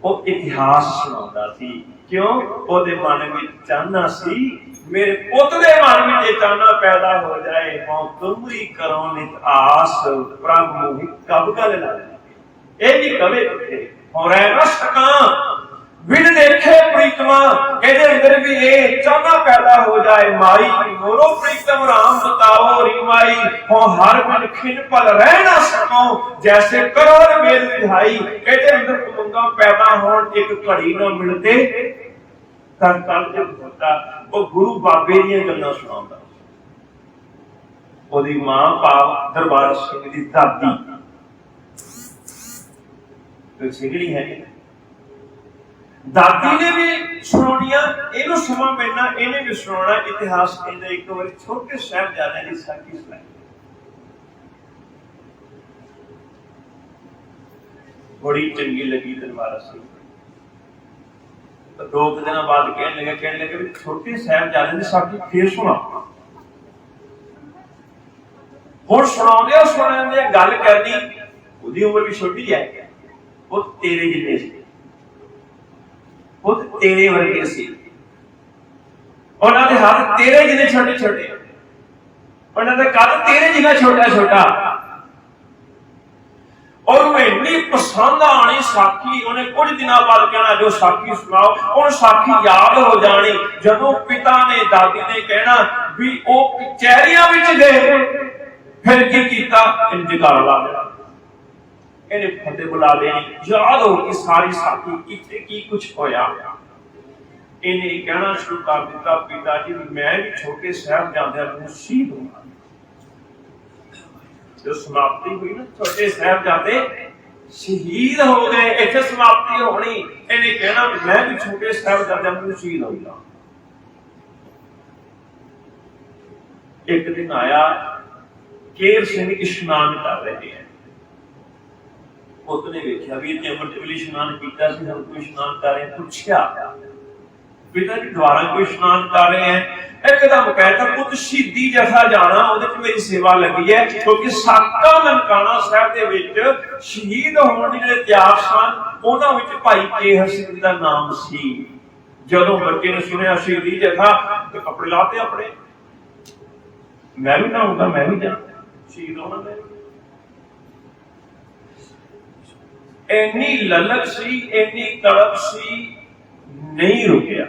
वो इतिहास सुणाउंदा सी। क्यों? ओदे मन में चाहना सी, मेरे पुੱਤ दे मन में चाहना पैदा हो जाए, हो तुमरी करो नित आस, प्रभ मोहि कब गल लाए। ये भी कवे किथे हो रह ना सका, बिन देखे प्रीतमा। कहते अंदर भी ये चाहना पैदा हो जाए, माई मोरो प्रीतम राम बताओ री माई। हो हर बिन खिन पल रह ना सको, जैसे करोड़ मेल विधाई। कहते अंदर उमंगा पैदा होन, एक घड़ी ना मिलते तन तन जब होता। वो गुरु बाबे दी गल्लां सुणाउंदा। ओदी मां पाव दरबार सिंह दी दादी तो सिगड़ी है, दादी ने भी सुनाउणियां, इहनूं समा मिलना, इहने भी सुनाउणा। इतिहास कहंदा एक बार छोटे साहिबजादे दी साखी सुणाई। बड़ी चंगी लगी दरबारा सिंह। तो 2 दिन बाद कहने लगे भी छोटे साहिबजादे दी साखी फिर सुना। हुण सुणाउंदे गल करनी, ओदी उम्र भी छोटी है, वो तेरे जिन्ने सी, वो तेरे वर्गे सी। उन्हां दे हाथ तेरे जिन्ने छोटे छोटे, उन्हां दा कद तेरे जिन्ना छोटा छोटा। और मैं इतनी पसंद आनी साखी, उन्हें कुछ दिनों बाद कहना जो साखी सुनाओ, और साखी याद हो जानी। जदों पिता ने दादी ने कहना भी वो कचहरियां विच गए, फिर की कीता, इंतजार ला लिया, इन्हें फतेह बुला देनी। याद हो कि सारी साखी किथे की कुछ होया। इन्हें कहना शुरू कर दिता, पिता जी मैं भी छोटे साहिबजादियां नूं शहीद होना। जो समाप्ति हुई ना, छोटे साहिबजादे शहीद हो गए, इतने समाप्ति होनी, इन्हें कहना मैं भी छोटे साहिबजादे में शहीद होगा। एक दिन आया, केर सिंह इशनान कर रहे हैं, उसने देखा भी इतने अमृत वेले इशनान किया, हम कोई इशनान कर रहे हैं, पूछा पिता जी द्वारा कोई इशनान कर रहे हैं, एकदम कहता पुत शहीदी जैसा जाना ਉਹਦੇ ਚ ਮੇਰੀ ਸੇਵਾ ਲੱਗੀ ਹੈ, ਕਿਉਂਕਿ ਸਾਕਾ ਨਨਕਾਣਾ ਸਾਹਿਬ ਦੇ ਵਿੱਚ ਸ਼ਹੀਦ ਹੋਣ ਦੇ ਜਿਹੜੇ ਤਿਆਗ ਸਨ, ਉਹਨਾਂ ਵਿੱਚ ਭਾਈ ਕੇਹਰ ਸਿੰਘ ਦਾ ਨਾਮ ਸੀ। ਜਦੋਂ ਬੱਚੇ ਨੇ ਸੁਣਿਆ ਸ਼ਹੀਦੀ ਜਥਾ ਤੇ ਕੱਪੜੇ ਲਾਤੇ ਆਪਣੇ, ਮੈਂ ਵੀ ਨਾਉਂਦਾ, ਮੈਂ ਵੀ ਜਾ ਸ਼ਹੀਦ ਹੋਣਾ। ਮੈਂ ਇੰਨੀ ਲਲਕ ਸੀ, ਇੰਨੀ ਤੜਪ ਸੀ, ਨਹੀਂ ਰੁਕਿਆ,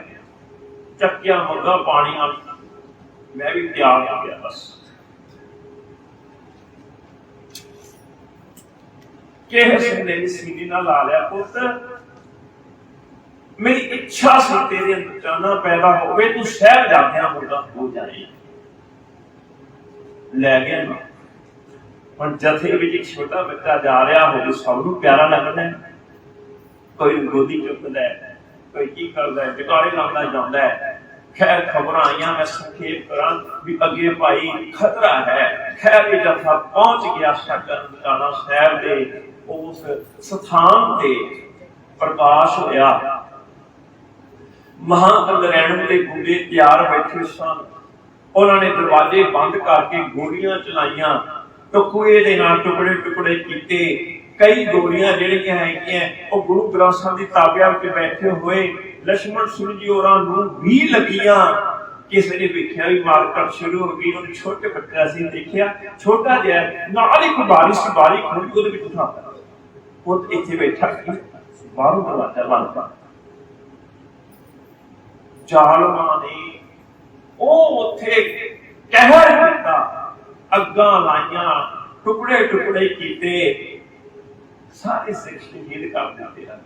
ਚੱਕਿਆ ਮੱਗਾ ਪਾਣੀ ਨਾਲ, मैं भी तैयार हो गया। बस केहर सिंह ने सीने ना ला लिया, पुत्र मेरी इच्छा से तेरे अंदर चाहना पैदा हो, तू साहिबजादियां मुर्गा हो जाए। ले गया ना, पर जथे विच एक छोटा बच्चा जा रहा हो, सबनूं प्यारा लगदा है, कोई गोदी चुकदा है, कोई की करदा है, जकारे लांदा जांदा है। खैर खबर आईया, मैं संखेप करा भी अगे भाई खतरा है। खैर ये जथा पहुंच गया साका ननकाना साहिब दे उस स्थान ते प्रकाश होया। महाअंगरैण दे गुंडे तैयार बैठे सन, उन्होंने दरवाजे बंद करके गोलियां चलाइया, टुकड़े दे नाल टुकड़े टुकड़े कीते। कई गोलियां जिहड़ियां हैगियां वो गुरु ग्रंथ साहिब दी ताबिया विच बैठे हुए लक्ष्मण सिंह जी होरां नूं भी लगियां। किसी ने देखिया भी मारकट शुरू हो गई, उन्होंने छोटे बच्चा सी देखिया, छोटा जिहा नाल ही बारी सी, बारी खोली ਉਹਦੇ ਵਿੱਚ उठा खुद इत्थे बैठा सी, बाहरों दरवाजा बंद कर। जालमां ने ਉਹ ਉੱਥੇ ਕਹਿਰ ਕੀਤਾ, ਅੱਗਾਂ ਲਾਈਆਂ, ਟੁਕੜੇ ਟੁਕੜੇ ਕੀਤੇ, ਸਾਰੇ ਸਿੱਖ ਸ਼ਹੀਦ ਕਰ ਦਿੱਤੇ ਹਨ।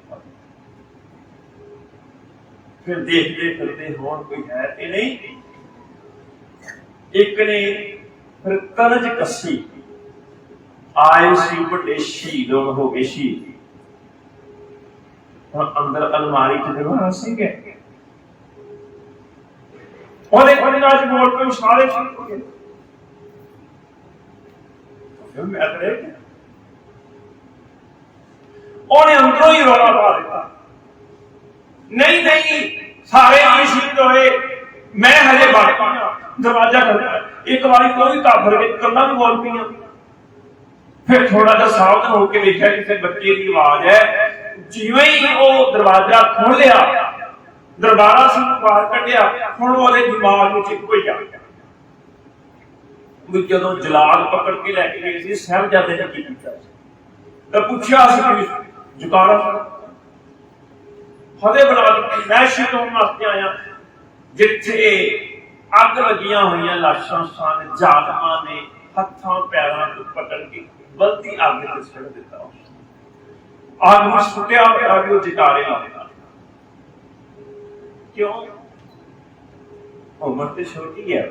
फिर देखते फिरते होर कोई है ते नहीं। एक ने फिर तलज कसी, आए सी बड़े शहीद हो गए शहीद, और अंदर अलमारी च दरबारा सिंह है, और एक दिन आज बोल के सारे शहीद हो गए। उन्हें अंदरों ही रौला पा दिता, नहीं नहीं सारे नहीं शहीद होए, मैं हजे बाकी हां। दरवाजा खुला, एक बारी कोई काफर के कन्ना भी बोल पईयां। फिर थोड़ा जिहा सावधान होकर देखा किसी बच्चे की आवाज है। जिवें ही वो दरवाजा खोल लिया, दरबारा सिंह बाहर कढ़िया, हुण ओहदे दिमाग विच इक्को ही आ गया भी जदों जलाल पकड़ के लैके गए सी साहिबजादे ने की कीता, तां पुछया सी जकारा हदे बना दी, मैं शहीद होने वास्ते आया। जिथे अग लगियां हुई लाशां सन, जालमां ने हत्थां पैरां को पकड़ के बलती अग ते सुट दिता। आग में सुटिया होया भी वो जकारे लाता, क्यों? उम्र तो छोटी है,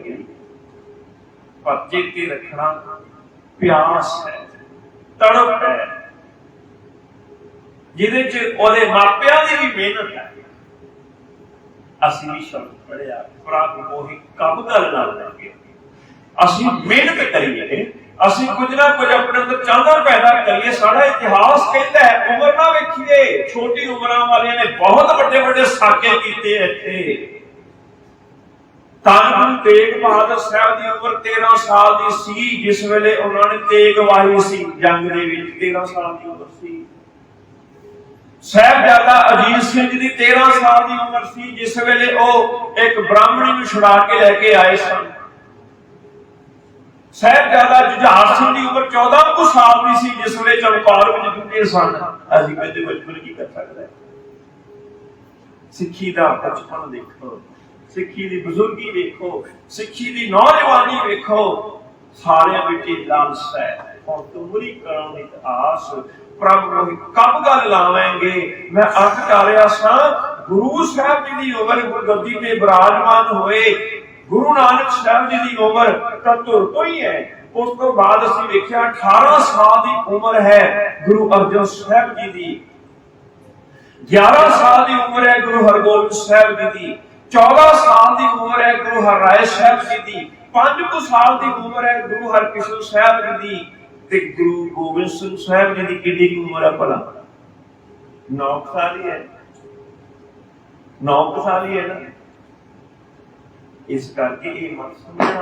पर चेते रखना प्यास है, तड़प है, जिहदे च ओहदे मापियां दी भी मेहनत है। असीं भी शब्द पढ़िया, प्रभ मोहि कब गल नाल लगे, असीं मेहनत करिए, असीं कुछ ना कुछ अपने अंदर चाहना पैदा करिए। साडा इतिहास कहता है उम्र ना वेखिए, छोटी उम्रां वालियां ने बहुत बड़े बड़े साके कीते इत्थे। धन गुरु तेग बहादुर साहब की उम्र 13 साल की सी जिस वेले उन्होंने तेग वाही सी, जंग दे विच 13 साल की उम्र सी। साहिबजादा अजीत सिंह जी 13 साल की उम्र सी जिस वेले वो एक ब्राह्मणी नूं छुड़ा के लैके आए सन। साहिबजादा जुझार सिंह की उम्र 14 साल की सी जिस वेले चमकौर विच जुटे सन। असीं कहते बचपन की कर सकदा है। सिक्खी दा बचपन देखो, सिक्खी दी बुजुर्गी देखो, सिक्खी दी नौजवानी देखो, सारे विच लालसा है। और तुमरी करन दी आस प्रभु कब गल लावेंगे। मैं अर्थ कर रहा सा, गुरु साहब जी की उम्र गुरगद्दी ते विराजमान होए, गुरु नानक साहब जी की उम्र तो तुर तो ही है, उस तो बाद असीं वेखिया 18 साल की उम्र है गुरु अर्जन साहब जी की, 11 साल की उम्र है गुरु हरगोबिंद साहब जी की, 14 साल की उम्र है गुरु हरराय साहब जी की, 5 साल की उम्र है गुरु हरकृष्ण साहब जी की, ते गुरु गोबिंद सिंह साहब जी की कितनी उम्र है भला? 9 साल ही है, 9 साल ही है ना। इस करके ये मत समझना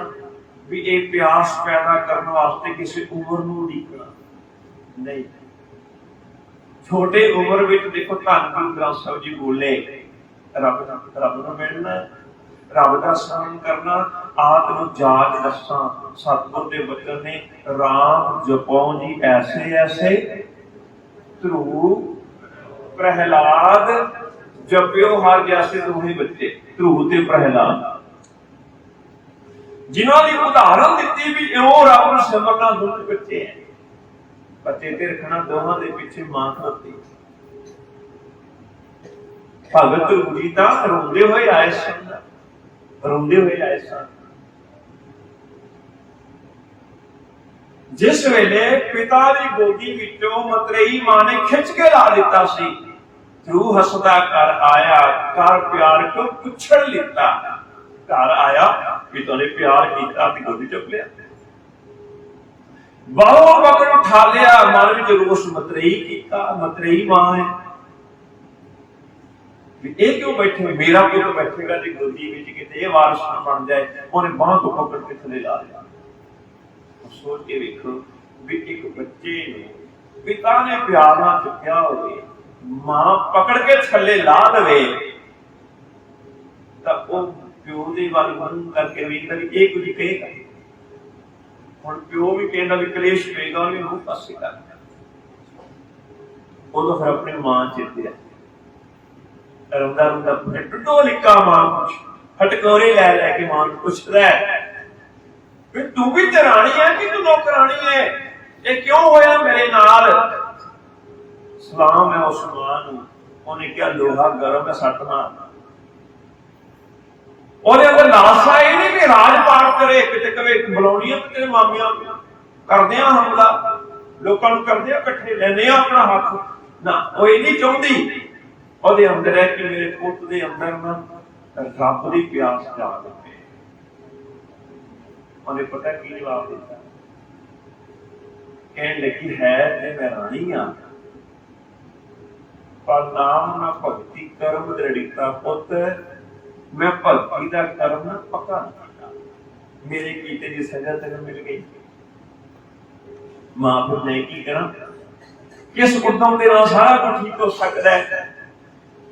भी ये प्यास पैदा करने वास्ते किसी उम्र नूं उड़ीकना नहीं। छोटे उम्र में देखो धन गुरु ग्रंथ साहिब जी बोले रब नूं मिलना, रब दा स्मरण करना, आत्म जाग दसा। सतगुर दे वचन ने राम जपो जी ऐसे ऐसे ध्रुव प्रहलाद जपियो हर जैसे दोहे बच्चे, ध्रुव ते प्रहलाद जिन्हों की उदाहरण दी भी इहो रब नूं सिमरना दोनों बच्चे हैं। बच्चे ते रखना दोहां दे पीछे मां होती। भगत ध्रुव जी तां रोंदे हुए आए सन, रोंदे हुए आए सन। जिस वेले पिता की गोदी विचों मतरेई मां ने खिंच के ला दिता सी, ध्रुव हसदा कर आया, कर प्यार को पुछड़ लिता। घर आया पिता ने प्यार किया, गोदी चुक लिया, बाहों पकड़ उठा लिया, मन विच रोष मतरेई किया, मतरेई मां है ये क्यों बैठे, मेरा पुत्र बैठेगा जी गोदी विच, किते ये वारिस ना बन जाए। उन्हें बाह तो पकड़ के थले ला लिया। सोच के देखो भी एक बच्चे नूं पिता ने प्यार नाल चुक्या होवे, मां पकड़ के थले ला दवे तां ओह प्यो दे वाल मुंह करके वेखदा भी ये कुछ कहेगा। हुण प्यो भी कहंदा भी कलेश पेगा, उन्हें मुंह पासे कर दिया। उदों फिर अपनी मां चेते रोंदा रोंदा टुटो लिका मां कुछ हटकोरे लै के मां नूं पुछदा है भी तू भी तरानी है कि तू नौकरानी है, ये क्यों होया मेरे नाल? सलाम है उस मां नूं। उन्हें क्या लोहा गरम है सट मार, और अगर लाशा ये नहीं भी राजपाट करे किते कवे बुलाउणियां तेरे मामियां करदे आ हमला, लोकां नूं करदे आ इकट्ठे लैने अपना हक ना, वो ये नहीं चाहुंदी ਉਹਦੇ ਅੰਦਰ ਹੈ कि मेरे पुत ਦੇ अंदर ना रब दी प्यास जाग पे। ਉਹਨੇ पता की जवाब दिता, कहने लगी है ते मैं रानी हाँ, पर नाम ना भगती कर्म दृढ़ता पुत, मैं भगती का कर्म ना पक्का नहीं, मेरे कीते की सजा तेरे मिल गई। मां फिर मैं की करा, किस उद्यम के नाल सारा कुछ ठीक हो सकता है।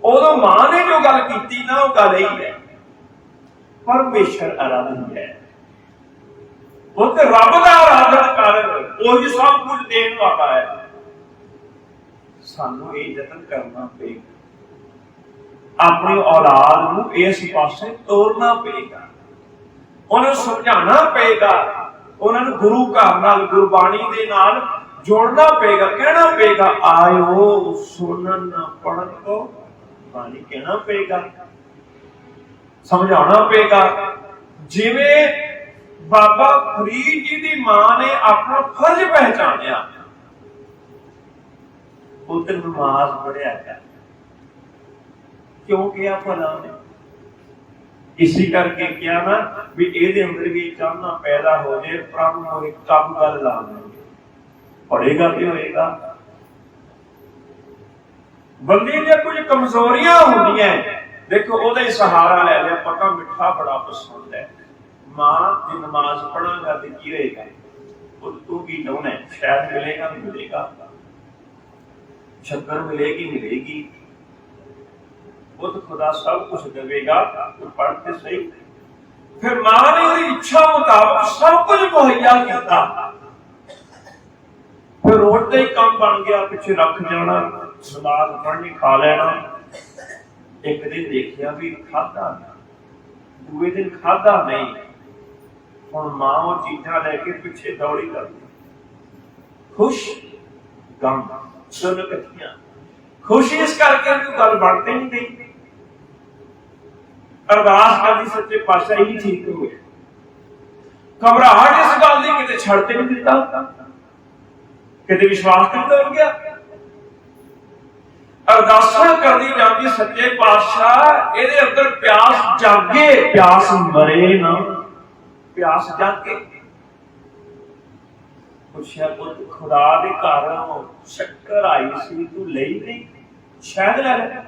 उदों मां ने जो गल की ना वो गल यही है, परमेश्वर आराधन है, वो तो रब का आराधन कर, वही सब कुछ देने वाला है। सानू ये यतन करना पेगा, अपनी औलाद नूं इस पासे तोड़ना पेगा, उन्हें समझाना पेगा, उन्हें गुरु घर नाल गुरबाणी दे नाल जोड़ना पेगा, कहना पेगा आयो सुनन पढ़न को बाणी कहना पेगा, समझाना पेगा। जिवें बाबा फरीद जी की मां ने अपना फर्ज पहचानिया, पुत्र नमाज पढ़िया कर, क्यों किया भला ने? इसी करके क्या ना भी ਇਹਦੇ अंदर भी चाहना पैदा हो जाए, प्रभु मोरे कब गल ला देंगे, पढ़ेगा भी होएगा। बंदी दी कुछ कमजोरियां होंदियां, देखो ओदा ही सहारा ले लिया, पता मिठा बड़ा पसंद है, मां दी नमाज पढ़ांगा ते की होएगा, तू की चाहना है, शायद मिलेगा नहीं मिलेगा, शक्कर मिलेगी मिलेगी, वो तो खुदा सब कुछ देगा, तो पढ़ते सही। फिर मां ने उसकी इच्छा मुताबिक सब कुछ मुहैया किया, फिर रोड ही काम बन गया, पिछे रख जाना, नमाज पढ़नी, खा लेना। एक दिन देखिया भी खाधा, दूसरे दिन खाधा नहीं, हुण मां वो चीज़ां लेके पिछे दौड़ी करती, खुश गम दोनों कट्ठियां। खुशी इस करके कोई गल बनते नहीं गई, अरदास करदी सच्चे पातशाह ही ठीक हुए, घबराहट इस ਗੱਲ ਦੀ ਕਿਤੇ ਛੱਡ ਤੇ ਨਹੀਂ ਦਿੱਤਾ, ਕਿਤੇ ਵਿਸ਼ਵਾਸ ਤੇ ਨਹੀਂ ਗਿਆ। ਅਰਦਾਸਾਂ ਕਰਦੀ ਜਾਂਦੀ ਸੱਚੇ ਪਾਤਸ਼ਾਹ ਇਹਦੇ ਅੰਦਰ ਪਿਆਸ ਜਾਗੇ, ਪਿਆਸ ਮਰੇ ਨਾ, ਪਿਆਸ ਜਾਗੇ। ਪੁੱਛਿਆ ਪੁੱਤ ਖੁਦਾ ਦੇ ਘਰ ਸ਼ੱਕਰ ਆਈ ਸੀ, ਤੂੰ ਲਈ ਨਹੀਂ? ਸ਼ਾਇਦ ਲੈ ਲੈ।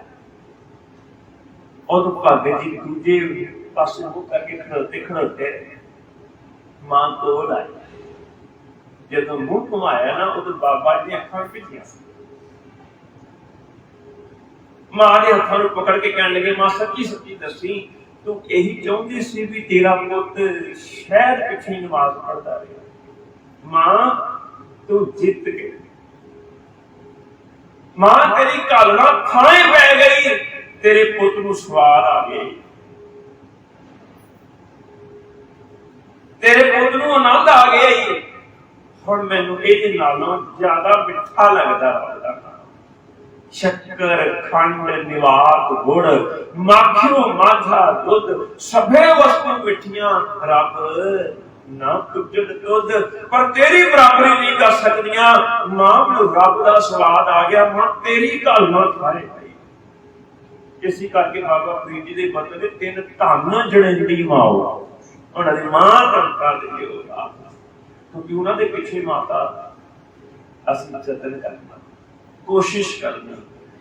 ਉਹ ਭਗਤ ਜੀ ਦੂਜੇ ਪਾਸੇ ਉਹ ਕਰਕੇ ਖੜੋਤੇ ਮਾਂ ਕੋਲ ਆਈ। ਜਦੋਂ ਮੂੰਹ ਘੁਮਾਇਆ ਨਾ ਉਦੋਂ ਬਾਬਾ ਜੀ ਅੱਖਾਂ ਭਿੱਜੀਆਂ। ਮਾਂ ਦੇ ਹੱਥਾਂ ਨੂੰ ਪਕੜ ਕੇ ਕਹਿਣ ਲੱਗੇ, ਮਾਂ ਸੱਚੀ ਸੱਚੀ ਦੱਸੀ, ਤੂੰ ਇਹੀ ਚਾਹੁੰਦੀ ਸੀ ਵੀ ਤੇਰਾ ਪੁੱਤ ਸ਼ਾਇਦ ਪਿੱਛੇ ਨਮਾਜ਼ ਪੜ੍ਹਦਾ ਰਹੇ? ਮਾਂ ਤੂੰ ਜਿੱਤ ਗਈ, ਮਾਂ ਤੇਰੀ ਘਾਲਣਾ ਥਾਂ ਪੈ ਗਈ, ਤੇਰੇ ਪੁੱਤ ਨੂੰ ਸਵਾਦ ਆ ਗਏ, ਤੇਰੇ ਪੁੱਤ ਨੂੰ ਆਨੰਦ ਆ ਗਿਆ ਹੀ। ਹੁਣ ਮੈਨੂੰ ਇਹਦੇ ਨਾਲੋਂ ਜ਼ਿਆਦਾ ਮਿੱਠਾ ਲੱਗਦਾ ਰੱਬ ਸ਼ੱਕਰ, ਖੰਡ, ਨਿਵਾਤ, ਗੁੜ, ਮਾਖਿਓ ਮਾਝਾ, ਦੁੱਧ, ਸਭੇ ਵਸਤੂ ਮਿੱਠੀਆਂ ਰੱਬ ਨਾ ਕੁਝੜ ਦੁੱਧ, ਪਰ ਤੇਰੀ ਬਰਾਬਰੀ ਨਹੀਂ ਕਰ ਸਕਦੀਆਂ। ਮਾਂ ਨੂੰ ਰੱਬ ਦਾ ਸਵਾਦ ਆ ਗਿਆ, ਮਾਂ ਤੇਰੀ ਗੱਲ ਨਾਲ ਸਾਰੇ ਭਾਈ। ਇਸੇ ਕਰਕੇ ਬਾਬਾ ਫਰੀਦ ਜੀ ਦੇ ਬਚਨ ਦੇ 3 ਧੰਨ ਜੜੰਡੀ ਮਾਓ, ਉਹਨਾਂ ਦੀ ਮਾਂ ਧੰਤਾ ਦੇ ਹੋਗਾ, ਕਿਉਂਕਿ ਉਹਨਾਂ ਦੇ ਪਿੱਛੇ ਮਾਤਾ ਅਸੀਂ ਯਤਨ ਕਰਨਾ, ਕੋਸ਼ਿਸ਼ ਕਰਨੀ,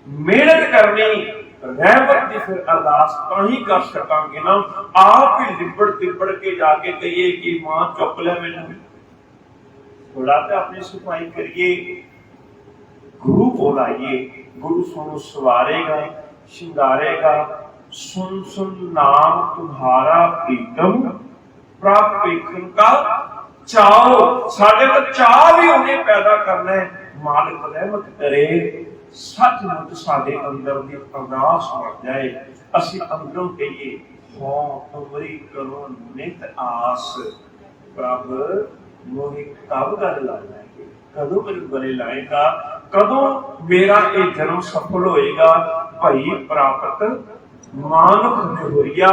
ਮਿਹਨਤ ਕਰਨੀ, ਰਹਿਮਤ ਦੀ ਫਿਰ ਅਰਦਾਸ ਤਾਂ ਹੀ ਕਰ ਸਕਾਂਗੇ ਨਾ। ਆਪ ਹੀ ਲਿਬੜ ਕੇ ਜਾ ਕੇ ਕਹੀਏ ਕਿ ਮਾਂ ਚੁੱਕ ਲੈ ਮੈਨੂੰ, ਥੋੜਾ ਤਾਂ ਆਪਣੀ ਸਫਾਈ ਕਰੀਏ, ਗੁਰੂ ਕੋਲ ਆਈਏ, ਗੁਰੂ ਸਾਨੂੰ ਸਵਾਰੇਗਾ, ਸ਼ਿੰਗਾਰੇਗਾ। ਸੁਨ ਸੁਨ ਨਾਮ तुम्हारा प्रीतम प्राप्त ਵੇਖਣ का ਚਾਓ, ਸਾਡੇ ਕੋਲ ਚਾਹ ਵੀ ਉਹਨੇ ਪੈਦਾ ਕਰਨਾ ਹੈ। ਮਾਲਕ ਰਹਿਮਤ ਕਰੇ, ਸੱਚਮੁੱਚ ਸਾਡੇ ਅੰਦਰ ਦੀ ਅਰਦਾਸ ਹੋ ਜਾਏ, ਅਸੀਂ ਅੰਦਰੋਂ ਕਹੀਏ ਹਾਂ ਤੁਮਰੀ ਕਰੋ ਨਿਤ ਆਸ, ਪ੍ਰਭ ਮੋਹਿ ਕਬ ਗਲ ਲਾਏਗਾ, ਕਦੋਂ ਮੈਨੂੰ ਗਲੇ ਲਾਏਗਾ, ਕਦੋਂ ਮੇਰਾ ਇਹ ਜਨਮ ਸਫਲ ਹੋਏਗਾ। ਭਈ ਪ੍ਰਾਪਤ ਮਾਨੁਖ ਨੇ ਹੋਈਆ,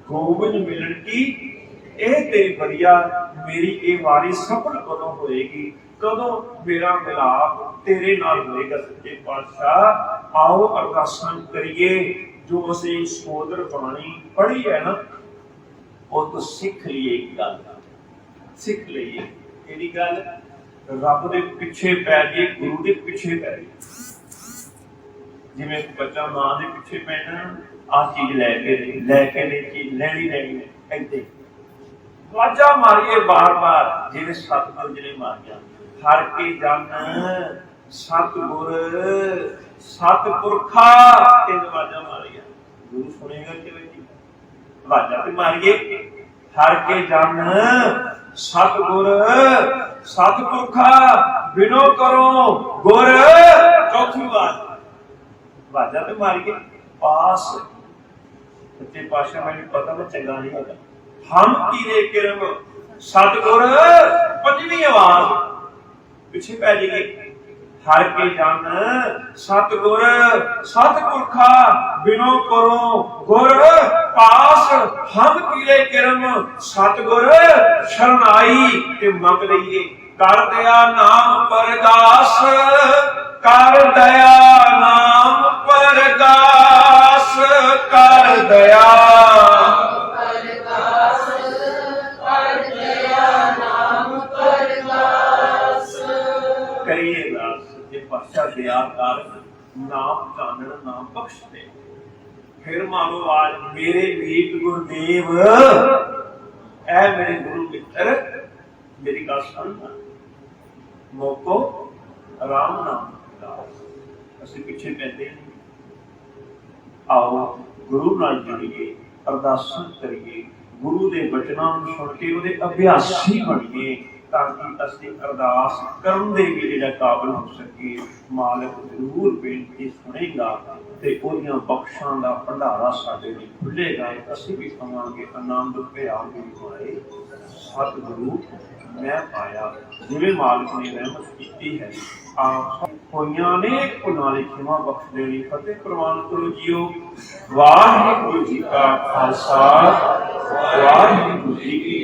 ਗੋਬਿੰਦ ਮਿਲਣ ਕੀ ਇਹ ਤੇਰੀ ਬਰੀਆ, ਮੇਰੀ ਇਹ ਵਾਰੀ ਸਫਲ ਕਦੋਂ ਹੋਏਗੀ, ਕਦੋਂ ਮੇਰਾ ਮਿਲਾਪ ਤੇਰੇ ਨਾਲ ਹੋਏਗਾ। ਸੱਚੇ ਪਾਤਸ਼ਾਹ ਆਓ ਅਰਦਾਸਾਂ ਕਰੀਏ, ਜੋ ਅਸੀਂ ਸੋਦਰ ਬਾਣੀ ਪੜ੍ਹੀ ਹੈ ਨਾ ਉਹ ਤੋਂ ਸਿੱਖ ਲਈਏ। ਇੱਕ ਗੱਲ ਸਿੱਖ ਲਈਏ, ਕਿਹੜੀ ਗੱਲ? ਰੱਬ ਦੇ ਪਿੱਛੇ ਪੈ ਜਾਈਏ, ਗੁਰੂ ਦੇ ਪਿੱਛੇ ਪੈ ਜਾਈਏ। ਜਿਵੇਂ ਬੱਚਾ ਮਾਂ ਦੇ ਪਿੱਛੇ ਪੈਣਾ, ਆਹ ਚੀਜ਼ ਲੈ ਕੇ ਨਹੀਂ ਚੀਜ਼ ਲੈਣੀ ਏਦਾਂ ਵਾਜਾ ਮਾਰੀਏ ਬਾਰ-ਬਾਰ, ਜਿਵੇਂ ਸਤਿਗੁਰ ਜੀ ਨੇ ਮਾਰਿਆ, ਹਰ ਕੇ ਜਨ ਸਤਿਗੁਰ ਸਤਿਪੁਰਖਾ, 3 ਵਾਜਾਂ ਮਾਰੀਆਂ। ਗੁਰੂ ਸੁਣੇਗਾ ਕਿਵੇਂ ਜੀ? ਵਾਜਾ ਤੇ ਮਾਰੀਏ, ਹਰ ਕੇ ਜਨ ਸਤਿਗੁਰ ਸਤਿਪੁਰਖਾ, ਬਿਨੋ ਕਰੋ ਗੁਰ, ਚੌਥੀ ਵਾਜਾ ਤੇ ਮਾਰੀਏ ਪਾਸ। ਸੱਚੇ ਪਾਤਸ਼ਾਹ ਮੈਨੂੰ ਪਤਾ ਮੈਂ ਚੰਗਾ ਨਹੀਂ ਹੈਗਾ, ਹਮ ਕੀਰੇ ਕਿਰਮ ਸਤਿਗੁਰ, 5ਵੀਂ ਆਵਾਜ਼ ਪਿੱਛੇ ਪੈ ਜਾਈਏ, ਹਰ ਕੇ ਜਨ ਸਤਿਗੁਰ ਸਤਿਪੁਰਖਾ, ਬਿਨੋ ਕਰੋ ਗੁਰ ਪਾਸ, ਹਮ ਕੀਰੇ ਕਿਰਮ ਸਤਿਗੁਰ, ਸ਼ਰਨਾਈ ਤੇ ਮੰਗ ਲਈਏ, ਕਰ ਦਇਆ ਨਾਮ ਪਰਗਾਸ, ਕਰ ਦਇਆ ਨਾਮ ਪਰਗਾਸ, ਕਰ ਦਇਆ ਕਰੀਏ ਦਾਸ। ਜੇ ਪਾਤਸ਼ਾਹ ਦਇਆ ਕਰ, ਨਾਮ ਜਾਣਨ ਨਾਮ ਬਖਸ਼ ਦੇ। ਫਿਰ ਮਾਰੋ ਆਵਾਜ਼, ਮੇਰੇ ਮੀਤ ਗੁਰਦੇਵ, ਐ ਮੇਰੇ ਗੁਰੂ ਮਿੱਤਰ, ਮੇਰੀ ਗੱਲ ਸੁਣਨਾ, ਮੋਕੋ ਆਰਾਮ ਨਾਮ ਦਾਸ। ਅਸੀਂ ਪਿੱਛੇ ਪੈਂਦੇ ਨਹੀਂ, ਆਓ ਗੁਰੂ ਨਾਲ ਜੁੜੀਏ, ਅਰਦਾਸਾਂ ਕਰੀਏ, ਗੁਰੂ ਦੇ ਬਚਨਾਂ ਨੂੰ ਸੁਣ ਕੇ ਉਹਦੇ ਅਭਿਆਸੀ ਬਣੀਏ, ਤਾਂ ਕਿ ਅਸੀਂ ਅਰਦਾਸ ਕਰਨ ਦੇ ਵੀ ਜਿਹੜਾ ਕਾਬਲ ਹੋ ਸਕੀਏ। ਮਾਲਕ ਜ਼ਰੂਰ ਬੇਨਤੀ ਸੁਣੇਗਾ ਤੇ ਉਹਦੀਆਂ ਬਖਸ਼ਾਂ ਦਾ ਭੰਡਾਰਾ ਸਾਡੇ ਲਈ ਖੁੱਲੇਗਾ। ਅਸੀਂ ਵੀ ਕਹਾਂਗੇ ਆਨੰਦ ਪਿਆ ਗੁਰੂ ਹੋਏ, ਸਤਿਗੁਰੂ ਮੈਂ ਪਾਇਆ। ਜਿਵੇਂ ਮਾਲਕ ਨੇ ਰਹਿਮਤ ਕੀਤੀ ਹੈ, ਆਪ ਹੋਈਆਂ ਨੇ ਗੁਨਾਹ ਦੀ ਖਿਮਾ ਬਖਸ਼ ਦੇਣੀ। ਫਤਿਹ ਪ੍ਰਵਾਨ ਕਰੋ ਜੀਓ। ਵਾਹਿਗੁਰੂ ਜੀ ਕਾ ਖਾਲਸਾ, ਵਾਹਿਗੁਰੂ ਜੀ ਕੀ